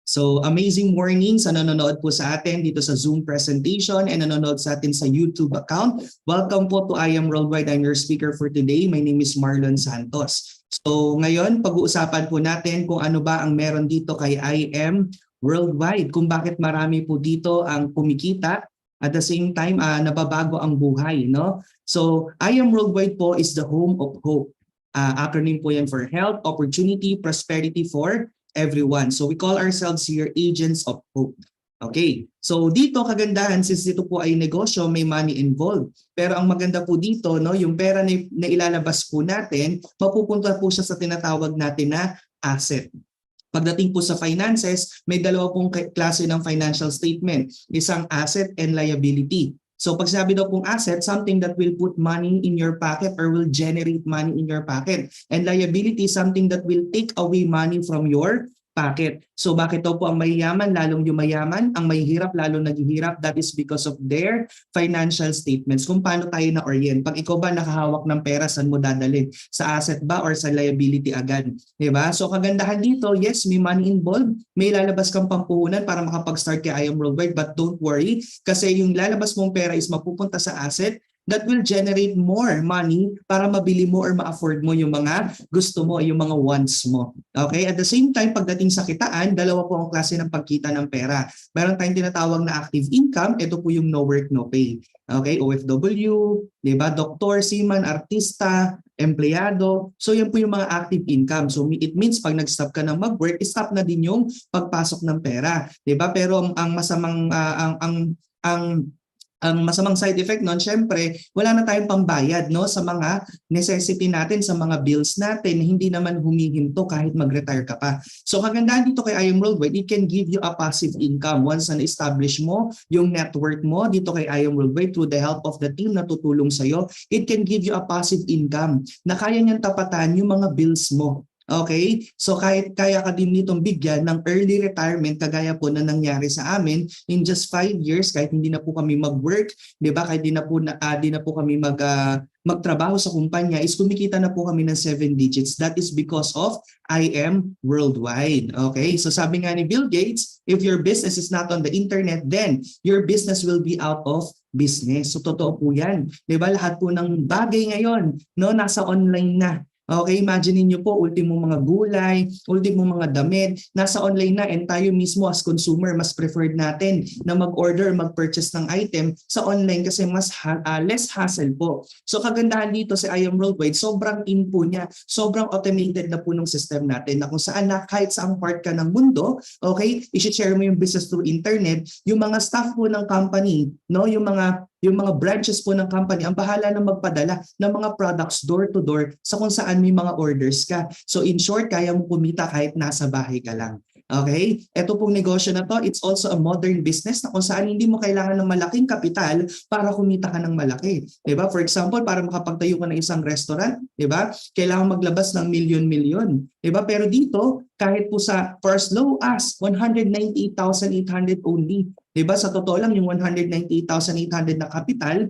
So amazing morning sa nanonood po sa atin dito sa Zoom presentation and nanonood sa atin sa YouTube account. Welcome po to I Am Worldwide. I'm your speaker for today. My name is Marlon Santos. So ngayon pag-uusapan po natin kung ano ba ang meron dito kay I Am Worldwide. Kung bakit marami po dito ang kumikita at the same time nababago ang buhay. No? So I Am Worldwide po is the home of hope. Acronym po yan for health, opportunity, prosperity for everyone. So we call ourselves here agents of hope. Okay, so dito kagandahan since dito po ay negosyo, may money involved. Pero ang maganda po dito, no, yung pera na ilalabas po natin, mapupunta po siya sa tinatawag natin na asset. Pagdating po sa finances, may dalawa pong klase ng financial statement. Isang asset and liability. So pag sabi daw pong asset, something that will put money in your pocket or will generate money in your pocket. And liability, something that will take away money from your pocket. So bakit daw po ang mayayaman lalong yumayaman, ang mahihirap lalong naghihirap? That is because of their financial statements. Kung paano tayo na-orient. Pag ikaw ba nakahawak ng pera, saan mo dadalhin? Sa asset ba or sa liability agad? Diba? So kagandahan dito, yes, may money involved. May lalabas kang pampuhunan para makapag-start kay I Am Worldwide. But don't worry, kasi yung lalabas mong pera is mapupunta sa asset that will generate more money para mabili mo or ma-afford mo yung mga gusto mo, yung mga wants mo. Okay? At the same time, pagdating sa kitaan, dalawa po ang klase ng pagkita ng pera. Meron tayong tinatawag na active income, ito po yung no work, no pay. Okay? OFW, diba? Doktor, seaman, artista, empleyado. So yan po yung mga active income. So it means pag nag-stop ka ng mag-work, stop na din yung pagpasok ng pera. Diba? Pero ang masamang ang masamang side effect nun, syempre, wala na tayong pambayad no, sa mga necessity natin, sa mga bills natin, hindi naman humihinto kahit mag-retire ka pa. So kagandahan dito kay I Am Worldwide, it can give you a passive income. Once na-establish mo yung network mo dito kay I Am Worldwide through the help of the team na tutulong sa'yo, it can give you a passive income na kaya niyang tapatan yung mga bills mo. Okay? So kahit kaya ka din nitong bigyan ng early retirement kagaya po na nangyari sa amin in just 5 years kahit hindi na po kami mag-work, 'di ba? Kahit di na po kami magtrabaho sa kumpanya is kumikita na po kami ng 7 digits. That is because of I Am Worldwide. Okay? So sabi nga ni Bill Gates, if your business is not on the internet, then your business will be out of business. So totoo po 'yan. 'Di ba? Lahat po ng bagay ngayon, no, nasa online na. Okay, imagine niyo po, ultimo mga gulay, ultimo mga damit, nasa online na and tayo mismo as consumer, mas preferred natin na mag-order, mag-purchase ng item sa online kasi mas less hassle po. So kagandahan dito sa I Am Worldwide, sobrang in po niya, sobrang automated na po ng system natin na kung saan na kahit saang part ka ng mundo, okay, i-share mo yung business through internet, yung mga staff po ng company, no, yung mga branches po ng company ang bahala na magpadala ng mga products door to door sa kung saan may mga orders ka. So in short, kaya mo kumita kahit nasa bahay ka lang. Okay? Ito pong negosyo na to, it's also a modern business na kung saan hindi mo kailangan ng malaking kapital para kumita ka ng malaki. Diba? For example, para makapagtayo ka ng isang restaurant, diba? Kailangan maglabas ng milyon-milyon. Diba? Pero dito, kahit po for as low as 198,800 only. Diba? Sa totoo lang, yung 198,800 na kapital,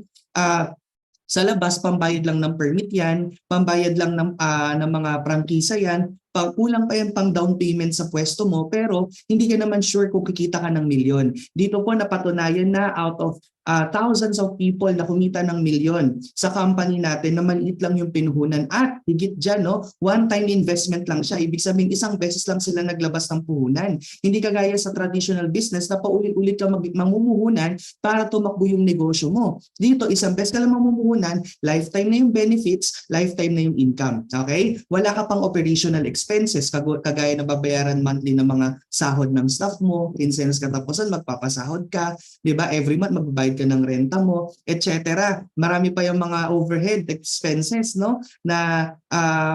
sa labas, pambayad lang ng permit yan, pambayad lang ng mga prangkisa yan, kulang pa yan pang down payment sa pwesto mo, pero hindi ka naman sure kung kikita ka ng milyon. Dito po napatunayan na out of thousands of people na kumita ng milyon sa company natin na maliit lang yung pinuhunan at higit dyan, no, one-time investment lang siya. Ibig sabihin isang beses lang sila naglabas ng puhunan. Hindi kagaya sa traditional business na paulit-ulit ka mamumuhunan para tumakbo yung negosyo mo. Dito, isang beses ka lang mamumuhunan, lifetime na yung benefits, lifetime na yung income. Okay? Wala ka pang operational expenses kagaya na babayaran monthly ng mga sahod ng staff mo, incense katapusan, magpapasahod ka, di ba? Every month magbabayad ka ng renta mo, etc. Marami pa yung mga overhead expenses, no? Na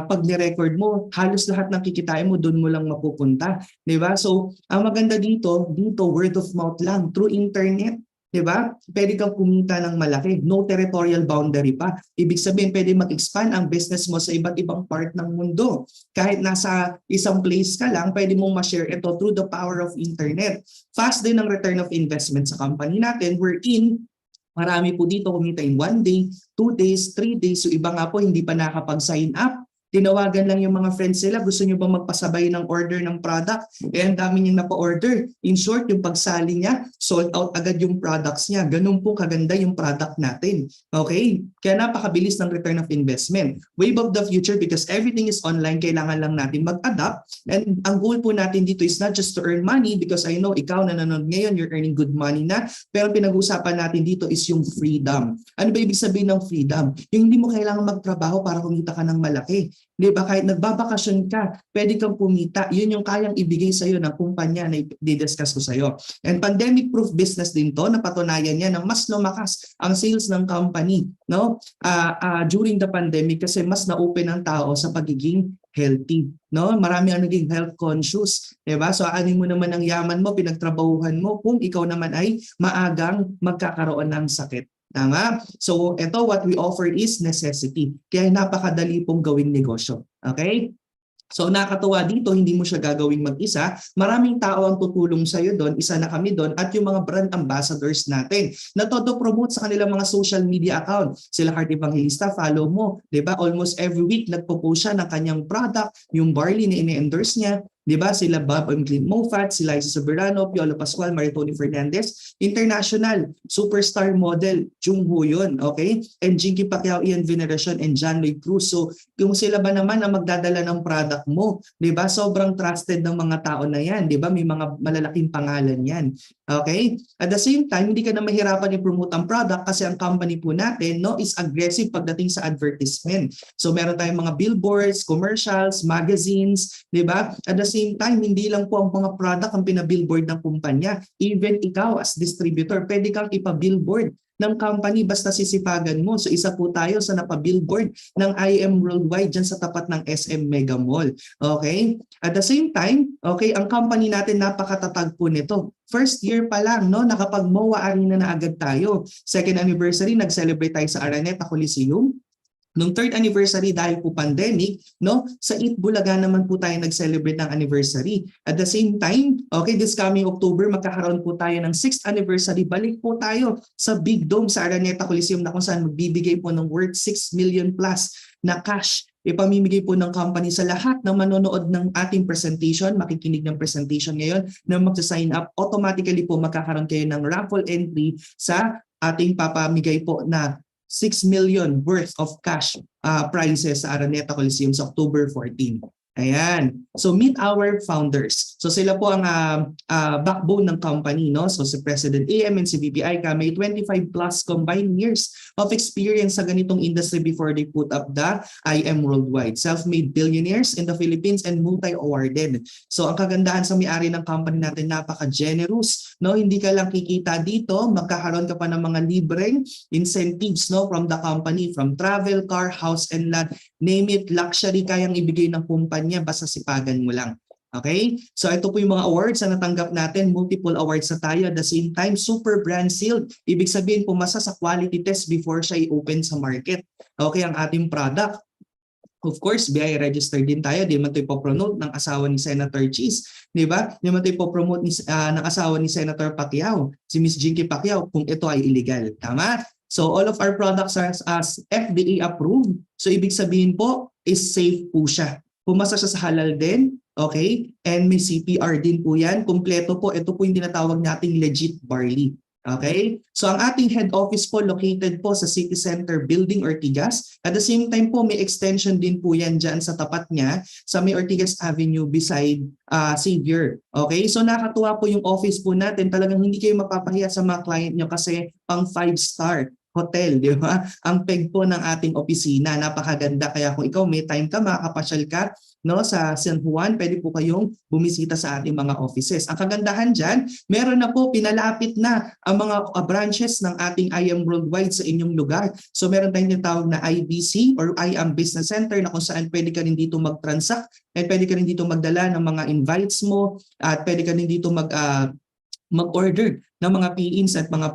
pag ni-record mo, halos lahat ng kikitain mo doon mo lang mapupunta, 'di ba? So, ang maganda dito word of mouth lang through internet. 'Di ba? Pwede kang kumita ng malaki, no territorial boundary pa. Ibig sabihin, pwede mag-expand ang business mo sa iba't ibang part ng mundo. Kahit nasa isang place ka lang, pwede mong ma-share ito through the power of internet. Fast din ang return of investment sa company natin. Marami po dito kumita in 1 day, 2 days, 3 days. So iba nga po hindi pa nakapag-sign up. Tinawagan lang yung mga friends nila, gusto nyo bang magpasabay ng order ng product? Eh, ang dami niyang napa-order. In short, yung pagsali niya, sold out agad yung products niya. Ganun po kaganda yung product natin. Okay? Kaya napakabilis ng return of investment. Wave of the future because everything is online, kailangan lang natin mag-adapt. And ang goal po natin dito is not just to earn money because I know ikaw na nanonood ngayon, you're earning good money na. Pero pinag-uusapan natin dito is yung freedom. Ano ba ibig sabihin ng freedom? Yung hindi mo kailangan magtrabaho para kumita ka ng malaki. Di ba? Kahit nagbabakasyon ka, pwede kang kumita. Yun yung kayang ibigay sa'yo ng kumpanya na i-discuss ko sa'yo. And pandemic-proof business din to, napatunayan niya na mas lumakas ang sales ng company, no? During the pandemic kasi mas na-open ang tao sa pagiging healthy, no? Marami ang naging health conscious, 'di ba? So aanin mo naman ang yaman mo, pinagtrabahuhan mo kung ikaw naman ay maagang magkakaroon ng sakit. Tama? So ito what we offer is necessity. Kaya napakadali pong gawing negosyo. Okay? So nakakatuwa dito, hindi mo siya gagawing mag-isa. Maraming tao ang tutulong sa iyo doon, isa na kami doon, at yung mga brand ambassadors natin na todo-promote sa kanilang mga social media account. Sila Heart Evangelista, follow mo. 'Di ba? Almost every week nagpo-post siya ng kanyang product, yung barley na ini-endorse niya. 'Di ba? Sila Bob and Clint Moffat, sila Liza Soberano, Piolo Pascual, Maritoni Fernandez, international superstar model, Jung Ho yun, okay? And Jinky Pacquiao, Ian Veneracion, and John Lloyd Cruz. So, kung sila ba naman ang magdadala ng product mo, 'di ba? Sobrang trusted ng mga tao na 'yan, 'di ba? May mga malalaking pangalan 'yan. Okay? At the same time, hindi ka na mahirapan i-promote ang product kasi ang company po natin, no, is aggressive pagdating sa advertisement. So, meron tayong mga billboards, commercials, magazines, 'di ba? At the same time, hindi lang po ang mga product ang pinabillboard ng kumpanya. Even ikaw as distributor, pwede kang ipa-billboard ng company basta sisipagan mo. So isa po tayo sa napabillboard ng IM Worldwide dyan sa tapat ng SM Mega Mall. Okay? At the same time, okay, ang company natin napakatatag po nito. First year pa lang, no, nakapag-MOA Arena na agad tayo. Second anniversary, nag-celebrate tayo sa Araneta Coliseum. Nung third anniversary dahil po pandemic, no, sa Eat Bulaga naman po tayo nag-celebrate ng anniversary. At the same time, okay, this coming October magkakaroon po tayo ng 6th anniversary. Balik po tayo sa Big Dome sa Araneta Coliseum na kung saan magbibigay po ng worth 6 million plus na cash ipamimigay po ng company sa lahat ng manonood ng ating presentation, makikinig ng presentation ngayon na magsa-sign up, automatically po magkakaroon kayo ng raffle entry sa ating papamigay po na 6 million worth of cash prizes sa Araneta Coliseum sa October 14. Ayan. So meet our founders. So sila po ang backbone ng company, no? So si President AM and si VP Aika may 25 plus combined years of experience sa ganitong industry before they put up the IM Worldwide. Self-made billionaires in the Philippines and multi-awarded. So ang kagandahan sa may-ari ng company natin, napaka-generous, no? Hindi ka lang kikita dito, magkakaroon ka pa ng mga libreng incentives, no, from the company, from travel, car, house and land, name it, luxury kayang ibigay ng kumpanya basta sipagan mo lang. Okay? So ito po yung mga awards na natanggap natin. Multiple awards na tayo. At the same time, super brand sealed. Ibig sabihin pumasa sa quality test before siya i-open sa market. Okay, ang ating product. Of course, BI registered din tayo. Di man ito ipopromote ng asawa ni Senator Cheese. Di ba? Di man ito ipopromote ng asawa ni Senator Pacquiao, si Miss Jinky Pacquiao, kung ito ay illegal. Tama? So all of our products are as FDA approved. So ibig sabihin po is safe po siya. Pumasa siya sa halal din, okay? And may CPR din po yan. Kompleto po. Ito po yung tinatawag nating legit barley. Okay? So ang ating head office po located po sa City Center Building Ortigas. At the same time po may extension din po yan dyan sa tapat niya sa may Ortigas Avenue beside Xavier. Okay? So nakatuwa po yung office po natin. Talagang hindi kayo mapapahiya sa mga client nyo kasi pang 5-star hotel, di ba? Ang peg po ng ating opisina, napakaganda. Kaya kung ikaw may time ka, makakapasyal ka, no, sa San Juan, pwede po kayong bumisita sa ating mga offices. Ang kagandahan dyan, meron na po, pinalapit na ang mga branches ng ating IM Worldwide sa inyong lugar. So meron tayong tinatawag na IBC or IM Business Center na kung saan pwede ka rin dito mag-transact at pwede ka rin dito magdala ng mga invites mo at pwede ka rin dito mag-order ng mga PINs at mga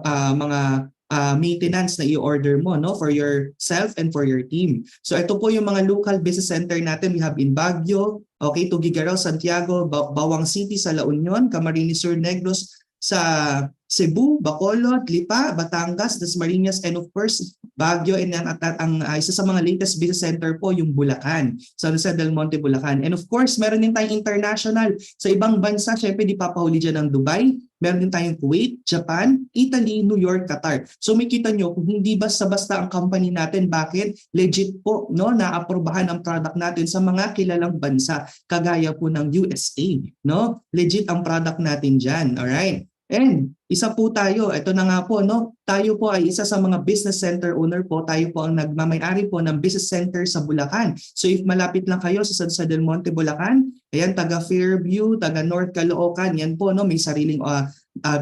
maintenance na i-order mo, no, for yourself and for your team. So ito po yung mga local business center natin. We have in Baguio, okay, Tuguegarao, Santiago, Bawang City sa La Union, Camarines Sur, Negros sa Cebu, Bacolod, Lipa, Batangas, Dasmariñas, and of course, Baguio, and ang isa sa mga latest business center po yung Bulacan, San Jose del Monte, Bulacan. And of course, meron din tayong international sa ibang bansa, syempre di papahuli dyan ng Dubai, meron din tayong Kuwait, Japan, Italy, New York, Qatar. So makita nyo kung hindi basta-basta ang company natin, bakit legit po no naaprubahan ang product natin sa mga kilalang bansa kagaya po ng USA, no? Legit ang product natin diyan, all right? And isa po tayo, ito na nga po, no? Tayo po ay isa sa mga business center owner po. Tayo po ang nagmamay-ari po ng business center sa Bulacan. So if malapit lang kayo sa San Jose del Monte, Bulacan, ayan, taga Fairview, taga North Caloocan, yan po, no? May sariling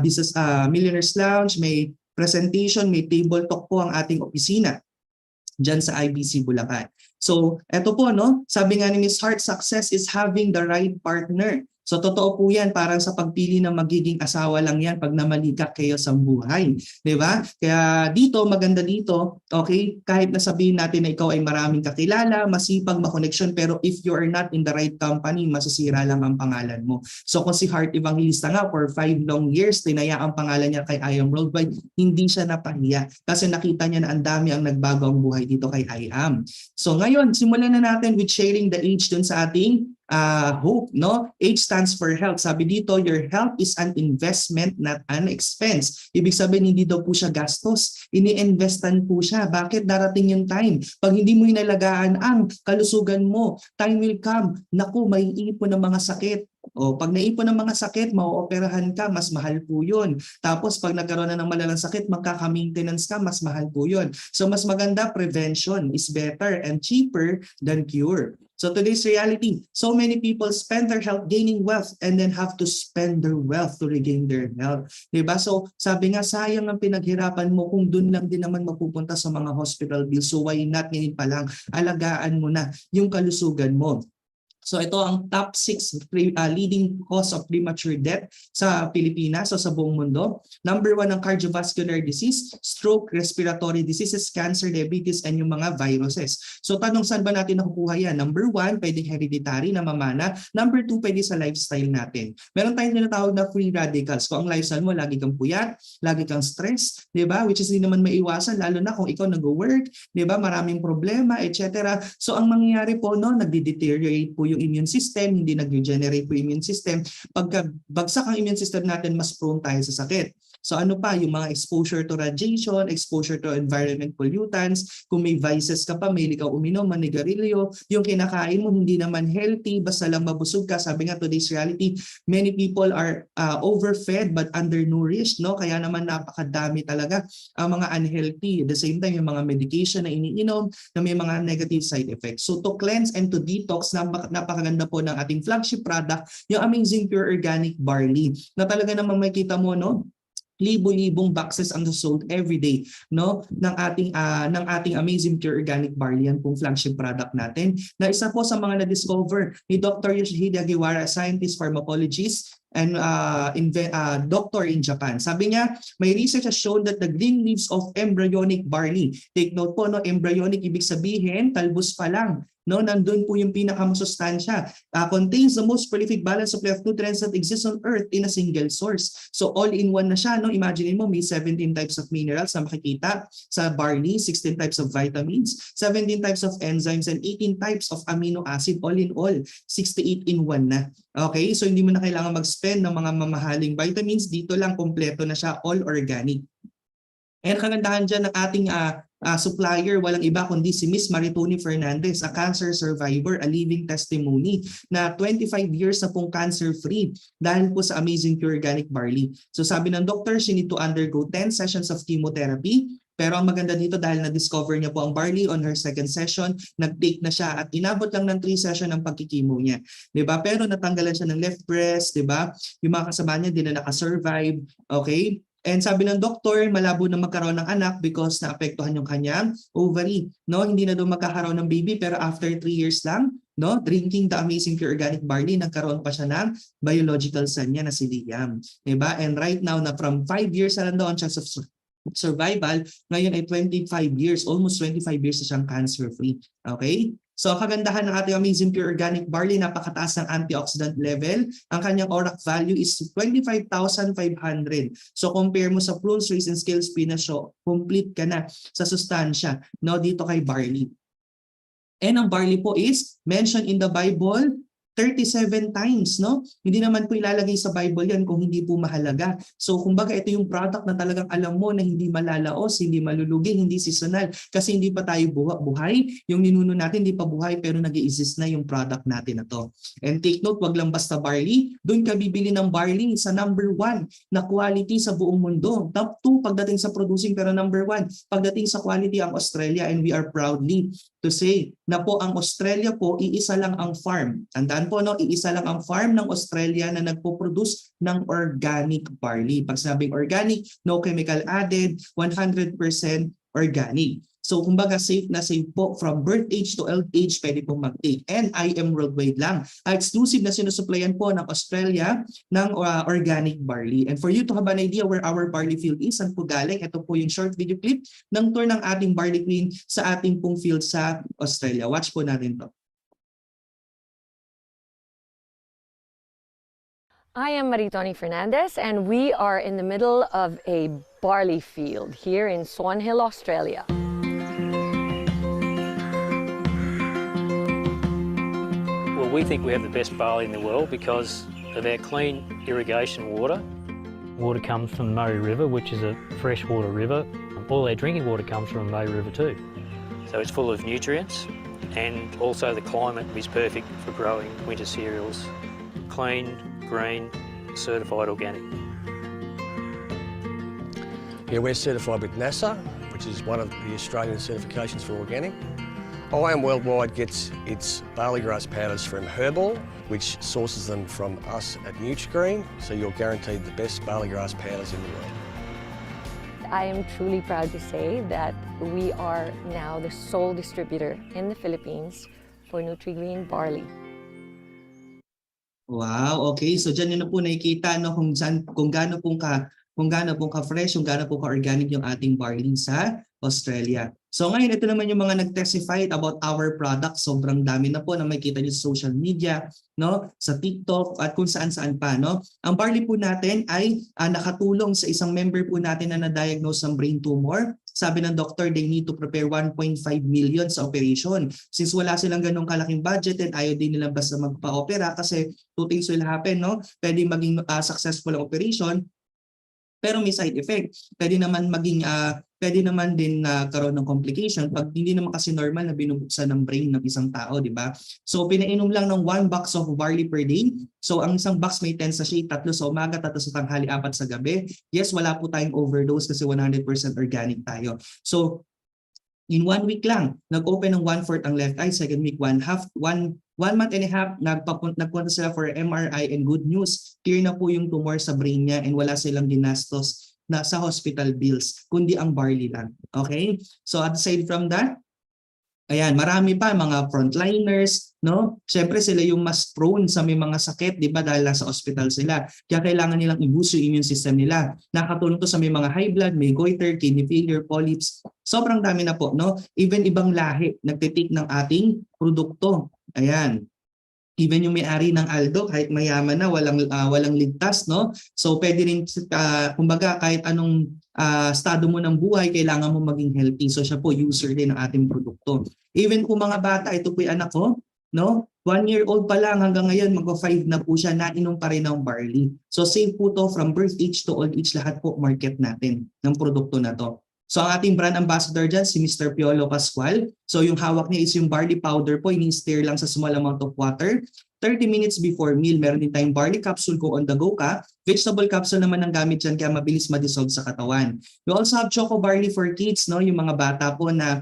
business Millionaires Lounge, may presentation, may table talk po ang ating opisina dyan sa IBC Bulacan. So, eto po, no? Sabi nga ni Ms. Hart, success is having the right partner. So totoo po yan, parang sa pagpili ng magiging asawa lang yan pag namalikak kayo sa buhay. Diba? Kaya dito, maganda dito, okay, kahit na sabihin natin na ikaw ay maraming kakilala, masipag, makoneksyon, pero if you are not in the right company, masasira lang ang pangalan mo. So kung si Heart Evangelista nga, for 5 long years, tinaya ang pangalan niya kay I Am Worldwide, hindi siya napahiya kasi nakita niya na ang dami ang nagbago ang buhay dito kay I Am. So ngayon, simulan na natin with sharing the age dun sa ating hope, no? H stands for health. Sabi dito, your health is an investment, not an expense. Ibig sabihin, hindi daw po siya gastos. Ini-investan po siya. Bakit? Darating yung time. Pag hindi mo inalagaan ang kalusugan mo, time will come. Naku, may ipon ng mga sakit. O, pag naipon ng mga sakit, mauoperahan ka, mas mahal po yun. Tapos pag nagkaroon na ng malalang sakit, magkaka-maintenance ka, mas mahal po yun. So mas maganda, prevention is better and cheaper than cure. So today's reality, so many people spend their health gaining wealth and then have to spend their wealth to regain their health. Diba? So sabi nga, sayang ang pinaghirapan mo kung dun lang din naman mapupunta sa mga hospital bills. So why not ngayon pa lang, alagaan mo na yung kalusugan mo. So ito ang top 6 leading cause of premature death sa Pilipinas o sa buong mundo. Number 1 ang cardiovascular disease, stroke, respiratory diseases, cancer, diabetes, and yung mga viruses. So tanong, saan ba natin nakukuha yan? Number 1, pwedeng hereditary na mamana. Number 2, pwede sa lifestyle natin. Meron tayong tinatawag na free radicals. Kung ang lifestyle mo, lagi kang puyat, lagi kang stress, di ba? Which is hindi naman maiwasan, lalo na kung ikaw nag-work, di ba? Maraming problema, etc. So ang mangyayari po, no, nagde-deteriorate po yung immune system, hindi nag-generate po immune system. Pagka bagsak ang immune system natin, mas prone tayo sa sakit. So ano pa, yung mga exposure to radiation, exposure to environment pollutants, kung may vices ka pa, may ikaw uminom, manigarilyo, yung kinakain mo hindi naman healthy, basta lang mabusog ka. Sabi nga, today's reality, many people are overfed but undernourished, no? Kaya naman napakadami talaga ang mga unhealthy. At the same time, yung mga medication na iniinom na may mga negative side effects. So to cleanse and to detox, napakaganda po ng ating flagship product, yung Amazing Pure Organic Barley, na talaga namang makita mo, no? Libo-libong boxes ang sold every day, no, ng ating Amazing Pure Organic Barley, yan pong flagship product natin, na isa po sa mga na-discover ni Dr. Yoshihide Hagiwara, scientist, pharmacologist, and doctor in Japan. Sabi niya, may research has shown that the green leaves of embryonic barley, take note po, no, embryonic ibig sabihin talbos pa lang, no, nandun po yung pinakamasustansya, contains the most prolific balance of nutrients that exists on earth in a single source. So all in one na siya, no? Imagine mo, may 17 types of minerals na makikita sa barley, 16 types of vitamins, 17 types of enzymes, and 18 types of amino acid. All in all, 68 in 1 na. Okay, so hindi mo na kailangan mag-spend ng mga mamahaling vitamins, dito lang kompleto na siya, all organic. And kagandahan dyan ng ating supplier, walang iba kundi si Miss Maritoni Fernandez, a cancer survivor, a living testimony na 25 years na pong cancer-free dahil po sa Amazing Pure Organic Barley. So sabi ng doctor, she need to undergo 10 sessions of chemotherapy. Pero ang maganda dito, dahil na-discover niya po ang barley on her second session, nag-take na siya at inabot lang ng 3 session ang pagkikimo niya. Diba? Pero natanggalan siya ng left breast, diba? Yung mga kasama niya, di na nakasurvive. Okay? And sabi ng doktor, malabo na magkaroon ng anak because naapektuhan yung kanyang ovary. No, hindi na daw magkakaroon ng baby, pero after 3 years lang, no, drinking the Amazing Pure Organic Barley, nagkaroon pa siya ng biological son niya na si Liam. Diba? And right now, na from 5 years na lang daw ang chance of survival, ngayon ay 25 years, almost 25 years na siyang cancer-free. Okay? So ang kagandahan ng ating amazing pure organic barley, napakataas ng antioxidant level. Ang kanyang ORAC value is 25,500. So compare mo sa prunes, raisins, scales, spinach, so complete ka na sa sustansya, no, dito kay barley. And ang barley po is mentioned in the Bible 37 times, no? Hindi naman po ilalagay sa Bible yan kung hindi po mahalaga. So kumbaga ito yung product na talagang alam mo na hindi malalaos, hindi malulugi, hindi seasonal. Kasi hindi pa tayo buhay. Yung ninuno natin hindi pa buhay pero nag-i-exist na yung product natin na to. And take note, wag lang basta barley. Doon ka bibili ng barley sa number 1 na quality sa buong mundo. Top 2 pagdating sa producing pero number 1 pagdating sa quality ang Australia, and we are proudly to say na po ang Australia po, iisa lang ang farm. Tandaan po, no, iisa lang ang farm ng Australia na nagpo-produce ng organic barley. Pag sabing organic, no chemical added, 100% organic. So kumbaga safe na safe po from birth age to old age pwede pong mag-take. And I am worldwide lang. Exclusive na sinusuplayan po ng Australia ng organic barley. And for you to have an idea where our barley field is, saan po galing, ito po yung short video clip ng tour ng ating barley queen sa ating pong field sa Australia. Watch po natin to. I am Maritoni Fernandez, and we are in the middle of a barley field here in Swan Hill, Australia. Well, we think we have the best barley in the world because of our clean irrigation water. Water comes from the Murray River, which is a freshwater river. All our drinking water comes from the Murray River too. So it's full of nutrients, and also the climate is perfect for growing winter cereals. Clean, green, certified organic. Yeah, we're certified with NASA, which is one of the Australian certifications for organic. IAM Worldwide gets its barley grass powders from Herbal, which sources them from us at Nutrigreen, so you're guaranteed the best barley grass powders in the world. I am truly proud to say that we are now the sole distributor in the Philippines for Nutrigreen barley. Wow, okay. So diyan niyo na po nakikita, no, kung gaano pong ka-fresh, kung gaano po ka-organic yung ating barley sa Australia. So ngayon, ito naman yung mga nag-testify about our product. Sobrang dami na po na makikita niyo sa social media, no, sa TikTok at kung saan-saan pa, no. Ang barley po natin ay nakatulong sa isang member po natin na na-diagnose ng brain tumor. Sabi ng doctor, they need to prepare 1.5 million sa operation. Since wala silang ganong kalaking budget and ayaw din nila basta magpa-opera kasi two things will happen, no? Pwede maging successful ang operation, pero may side effect. Pwede naman din karoon ng complication pag hindi naman kasi normal na binubuksan ng brain ng isang tao, di ba? So pinainom lang ng 1 box of barley per day. So ang isang box may 10 sachet, 3 sa umaga, 3 sa tanghali, 4 sa gabi. Yes, wala po tayong overdose kasi 100% organic tayo. So in 1 week lang, nag-open ng 1/4 ang left eye, second week 1/2, 1 month and a half, nagpunta sila for MRI, and good news, clear na po yung tumor sa brain niya and wala silang ginastos na sa hospital bills, kundi ang barley lang. Okay? So aside from that, ayan, marami pa mga frontliners, no? Siyempre sila yung mas prone sa may mga sakit, di ba? Dahil nasa hospital sila. Kaya kailangan nilang i-boost yung immune system nila. Nakatulong to sa may mga high blood, may goiter, kidney failure, polyps. Sobrang dami na po, no? Even ibang lahi nagtitake ng ating produkto. Ayan. Even yung may-ari ng Aldo, kahit mayaman na, walang ligtas, no? So pwede rin, kumbaga kahit anong estado mo ng buhay, kailangan mo maging healthy. So siya po user din ng ating produkto. Even kung mga bata, ito po yung anak ko, no? 1-year-old pa lang hanggang ngayon, mag-5 na po siya, nainom pa rin ng barley. So safe po to from birth age to old age, lahat po market natin ng produkto na to. So ang ating brand ambassador dyan, si Mr. Piolo Pascual. So yung hawak niya is yung barley powder po, ini-stir lang sa small amount of water. 30 minutes before meal, meron din tayong barley capsule kung on the go ka. Vegetable capsule naman ang gamit dyan kaya mabilis ma-dissolve sa katawan. We also have choco barley for kids, no? Yung mga bata po na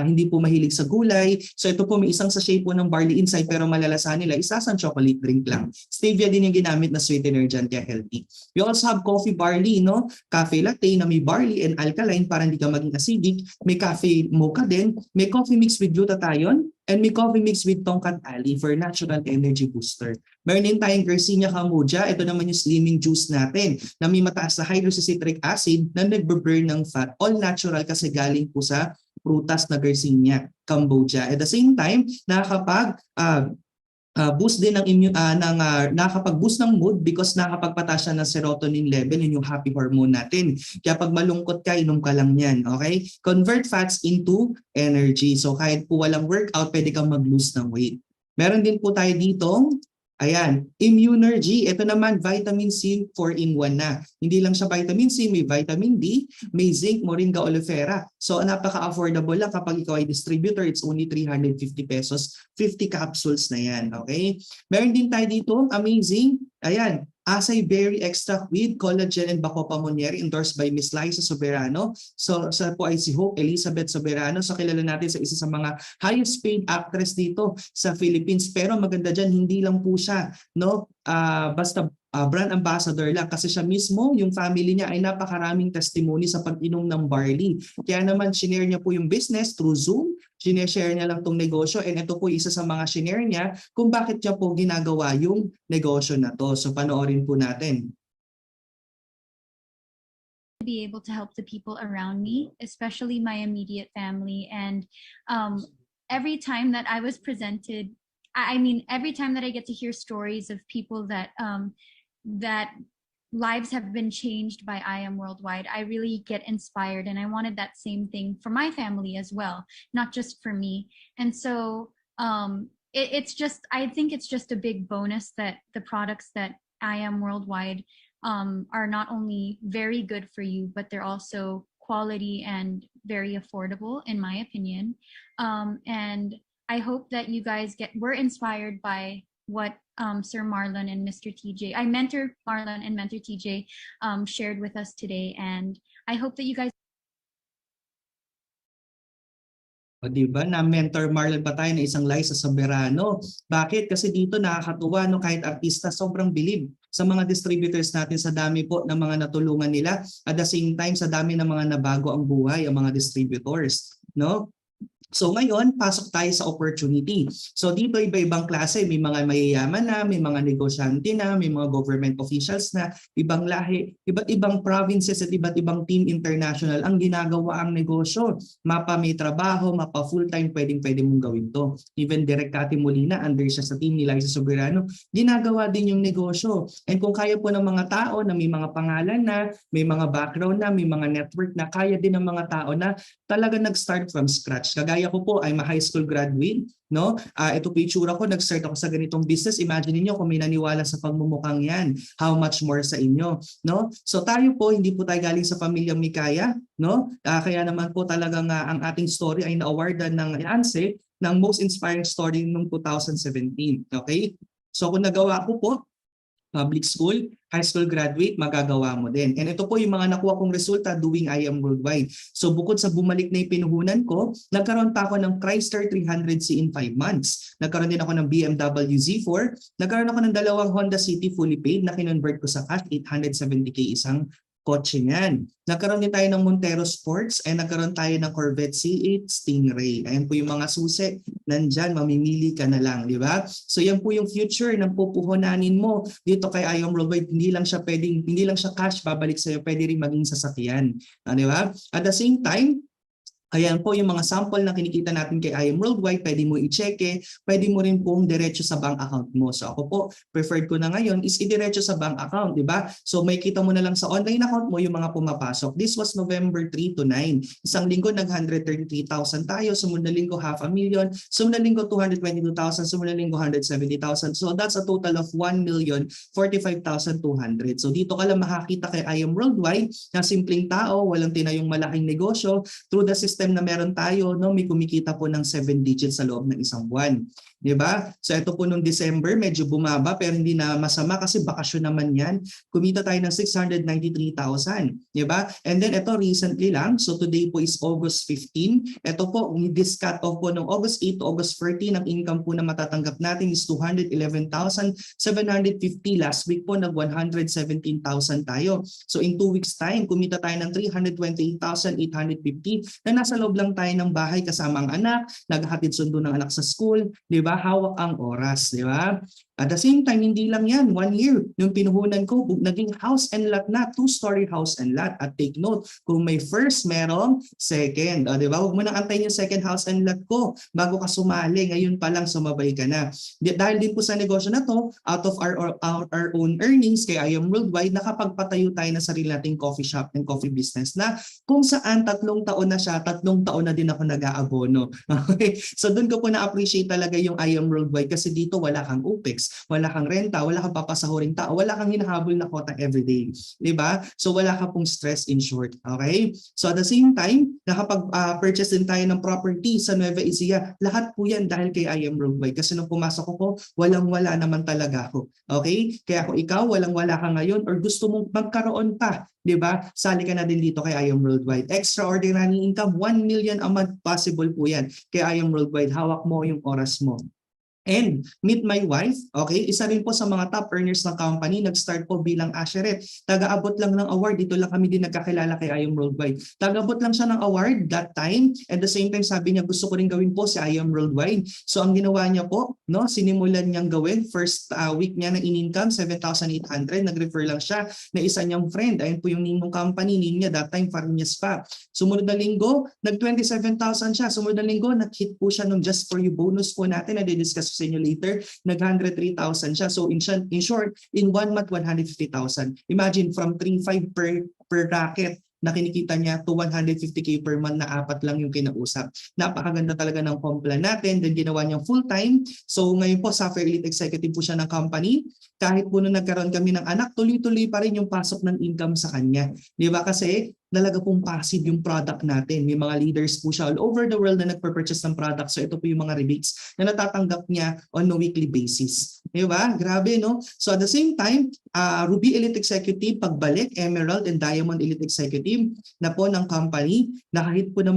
hindi po mahilig sa gulay. So ito po may isang sachet po ng barley inside pero malalasahan nila, isasang chocolate drink lang. Stevia din yung ginamit na sweetener dyan kaya healthy. We also have coffee barley, no? Cafe latte na may barley and alkaline para hindi ka maging acidic. May cafe mocha din. May coffee mixed with glutathione. And may coffee mixed with Tongkat Ali for natural energy booster. Meron din tayong Garcinia Camuja. Ito naman yung slimming juice natin na may mataas na hydroxycitric acid na nagbe-burn ng fat. All natural kasi galing po sa prutas na Garcinia, Cambodia. At the same time, boost din nakakapag-boost ng mood because nakakapagpataas siya ng serotonin level, yun yung happy hormone natin. Kaya pag malungkot ka, inom ka lang yan, okay? Convert fats into energy. So kahit po walang workout, pwede kang mag-lose ng weight. Meron din po tayo ditong Immunergy. Ito naman, vitamin C 4-in-1 na. Hindi lang siya vitamin C, may vitamin D, may zinc, moringa oleifera. So napaka-affordable lang kapag ikaw ay distributor, it's only 350 pesos, 50 capsules na yan. Okay? Meron din tayo dito, amazing. Acai Berry Extract with Collagen and Bacopa Monnieri, endorsed by Miss Liza Soberano. So sa po ay si Hope Elizabeth Soberano. So kilala natin sa isa sa mga highest paid actress dito sa Philippines. Pero maganda dyan, hindi lang po siya basta brand ambassador lang, kasi siya mismo, yung family niya ay napakaraming testimony sa pag-inom ng barley. Kaya naman shinare niya po yung business through Zoom, share niya lang tong negosyo, and ito po isa sa mga share niya kung bakit niya po ginagawa yung negosyo na to. So panoorin po natin. Be able to help the people around me, especially my immediate family. And every time that I was presented, every time that I get to hear stories of people that that lives have been changed by I Am Worldwide, I really get inspired, and I wanted that same thing for my family as well, not just for me. And so it's just, I think it's just a big bonus that the products that I Am Worldwide are not only very good for you, but they're also quality and very affordable, in my opinion. And I hope that you guys were inspired by what Sir Marlon and Mr. TJ, Mentor Marlon and Mentor TJ shared with us today. And I hope that you guys. O diba, na mentor Marlon pa tayo na isang Liza Soberano. Bakit? Kasi dito nakakatuwa, no, kahit artista, sobrang bilib sa mga distributors natin, sa dami po ng mga natulungan nila. At the same time, sa dami ng mga nabago ang buhay, ang mga distributors. No? So ngayon, pasok tayo sa opportunity. So dito iba-ibang klase, may mga mayayaman na, may mga negosyante na, may mga government officials na, ibang lahi, iba't ibang provinces at iba't ibang team international ang ginagawa ang negosyo. Mapa may trabaho, mapa full-time, pwede mong gawin to. Even Direk Cathy Molina, under siya sa team ni Liza Soberano, ginagawa din yung negosyo. And kung kaya po ng mga tao na may mga pangalan na, may mga background na, may mga network na, kaya din ng mga tao na talaga nag-start from scratch. Kagaya ko po, I'm a high school graduate, no? Ito po yung tsura ko, nag-start ako sa ganitong business. Imagine niyo kung may naniwala sa pagmumukhang yan, how much more sa inyo, no? So tayo po, hindi po tayo galing sa pamilyang Mikaya, no? Kaya naman po talagang ang ating story ay na-awardan ng ANSE ng Most Inspiring Story noong 2017, okay? So kung nagawa ko po, public school, high school graduate, magagawa mo din. And ito po yung mga nakuha kong resulta doing I Am Worldwide. So bukod sa bumalik na yung pinuhunan ko, nagkaroon pa ako ng Chrysler 300C in 5 months. Nagkaroon din ako ng BMW Z4. Nagkaroon ako ng 2 Honda City fully paid na kinonvert ko sa cash, 870K isang kotse niyan. Nagkaroon din tayo ng Montero Sports and nagkaroon tayo ng Corvette C8 Stingray. Ayan po yung mga susi. Nandyan, mamimili ka na lang, di ba? So yan po yung future ng pupuhunanin mo dito kay I Am Worldwide. Hindi lang siya cash babalik sa'yo, pwede rin maging sasakyan. Di ba? At the same time, ayan po yung mga sample na kinikita natin kay I Am Worldwide, pwede mo i-check, pwede mo rin pong diretso sa bank account mo. So ako po, preferred ko na ngayon is idiretso sa bank account, di ba? So may kita mo na lang sa online account mo yung mga pumapasok. This was November 3 to 9. Isang linggo nag-133,000 tayo, sumunod na linggo 500,000, sumunod na linggo 222,000, sumunod na linggo 170,000. So that's a total of 1,045,200. So dito ka lang makakita kay I Am Worldwide na simpleng tao, walang tinayong malaking negosyo, through the system na meron tayo, no, may kumikita po ng 7 digits sa loob ng isang buwan. Di ba? So ito po nung December, medyo bumaba pero hindi na masama kasi bakasyon naman yan. Kumita tayo ng 693,000. Di ba? And then ito recently lang, so today po is August 15. Ito po, this cut off po ng August 8 to August 14, ang income po na matatanggap natin is 211,750. Last week po nag 117,000 tayo. So in 2 weeks time, kumita tayo ng 328,850 na nasa nasa loob lang tayo ng bahay kasama ang anak, naghahatid sundo ng anak sa school, di ba? Hawak ang oras, di ba? At the same time, hindi lang yan, 1 year, yung pinuhunan ko, naging house and lot na, 2-story house and lot. At take note, kung may first, merong second. O, di ba? Huwag mo nang antayin yung second house and lot ko bago ka sumali. Ngayon pa lang sumabay ka na. Dahil din po sa negosyo na to, out of our own earnings, kay I Am Worldwide, nakapagpatayo tayo ng sarili nating coffee shop and coffee business na kung saan 3 taon na siya, 3 taon na din ako nag-aabono. Okay? So doon ko po na-appreciate talaga yung I Am Worldwide kasi dito wala kang OPEX. Wala kang renta, wala kang papasahuring tao, wala kang hinahabol na quota everyday. Diba? So wala ka pong stress in short. Okay? So at the same time, nakapag-purchase din tayo ng property sa Nueva Ecija. Lahat po yan dahil kay I Am Worldwide. Kasi nung pumasok ko, walang-wala naman talaga ako. Okay? Kaya kung ikaw, walang-wala ka ngayon or gusto mong magkaroon pa, diba? Sali ka na din dito kay I Am Worldwide. Extraordinary income, 1 million a month possible po yan. Kay I Am Worldwide, hawak mo yung oras mo. And meet my wife, okay? Isa rin po sa mga top earners ng company. Nag-start po bilang usherette. Taga-abot lang ng award. Dito lang kami din nagkakilala kay I Am Worldwide. Taga-abot lang siya ng award that time. At the same time, sabi niya, gusto ko rin gawin po si I Am Worldwide. So ang ginawa niya po, no, sinimulan niyang gawin. First week niya na in-income, 7,800. Nag-refer lang siya na isa niyang friend. Ayun po yung ninong company, niya that time, Farnias pa. Sumunod na linggo, nag-27,000 siya. Sumunod na linggo, nag-hit po siya nung Just For You bonus po natin na didiscuss sa inyo later, nag-103,000 siya. So in short, in 1 month, 150,000. Imagine from 3.5 per racket na kinikita niya to 150K per month na 4 lang yung kinausap. Napakaganda talaga ng comp plan natin. Then ginawa niyang full-time. So ngayon po, software elite executive po siya ng company. Kahit po nung nagkaroon kami ng anak, tuloy-tuloy pa rin yung pasok ng income sa kanya. Di ba? Kasi talaga pong passive yung product natin. May mga leaders po siya all over the world na nagpurchase ng product. So ito po yung mga rebates na natatanggap niya on a weekly basis. Di ba? Grabe, no? So at the same time, Ruby Elite Executive, pagbalik, Emerald and Diamond Elite Executive na po ng company, na kahit po ng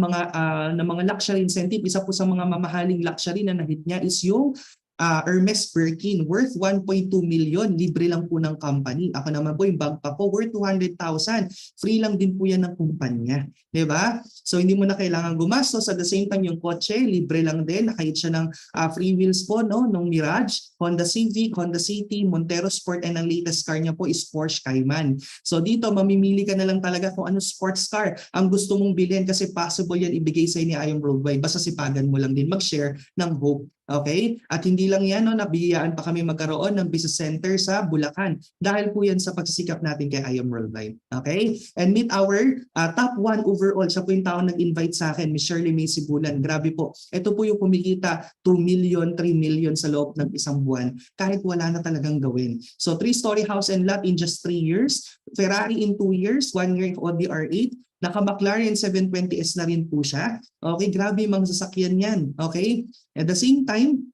mga luxury incentive, isa po sa mga mamahaling luxury na nahit niya is yung Hermes Birkin worth 1.2 million. Libre lang po ng company. Ako naman po, yung bag pa po worth 200,000. Free lang din po yan ng kumpanya. Diba? So hindi mo na kailangan gumastos. At the same time, yung kotse, libre lang din. Nakahit siya ng free wheels po, no? Nung Mirage, Honda Civic, Honda City, Montero Sport, and ang latest car niya po is Porsche Cayman. So dito, mamimili ka na lang talaga kung ano sports car ang gusto mong bilhin kasi possible yan ibigay sa ni I Am Worldwide. Basta sipagan mo lang din mag-share ng hope. Okay? At hindi lang yan, no, nabiyayaan pa kami magkaroon ng business center sa Bulacan. Dahil po yan sa pagsisikap natin kay I Am Worldwide. Okay? And meet our top 1 overall. Siya po yung tao nag-invite sa akin, Miss Shirley May Sibulan. Grabe po. Ito po yung kumikita 2 million, 3 million sa loob ng isang buwan. Kahit wala na talagang gawin. So 3-story house and lot in just 3 years. Ferrari in 2 years. 1 year Audi R8. Naka-McLaren 720S na rin po siya. Okay, grabe yung mga sasakyan yan. Okay? At the same time,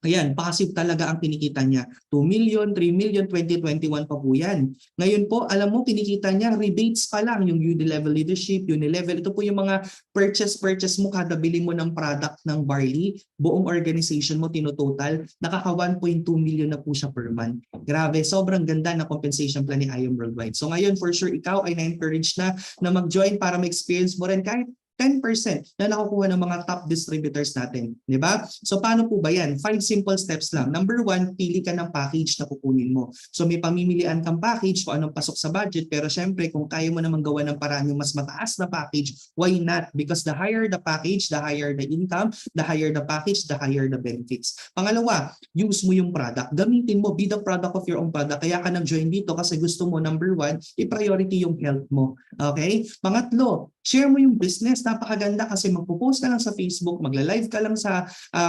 ayan, passive talaga ang kinikita niya. 2 million, 3 million, 2021 pa po yan. Ngayon po, alam mo, kinikita niya, rebates pa lang, yung Unilevel Leadership, Unilevel. Ito po yung mga purchase mo kada bili mo ng product ng Barley. Buong organization mo, tinototal, nakaka 1.2 million na po siya per month. Grabe, sobrang ganda na compensation plan ni I Am Worldwide. So ngayon, for sure, ikaw ay na-encourage na mag-join para ma-experience mo rin kahit 10% na nakukuha ng mga top distributors natin. Di ba? So paano po ba yan? 5 simple steps lang. Number 1, pili ka ng package na kukunin mo. So may pamimilian kang package kung anong pasok sa budget, pero syempre kung kaya mo naman gawa ng paraan yung mas mataas na package, why not? Because the higher the package, the higher the income, the higher the package, the higher the benefits. Pangalawa, use mo yung product. Gamitin mo, be the product of your own product. Kaya ka nag-join dito kasi gusto mo, number 1, i-priority yung health mo. Okay? Pangatlo, share mo yung business. Napakaganda kasi magpo-post ka lang sa Facebook, magla-live ka lang sa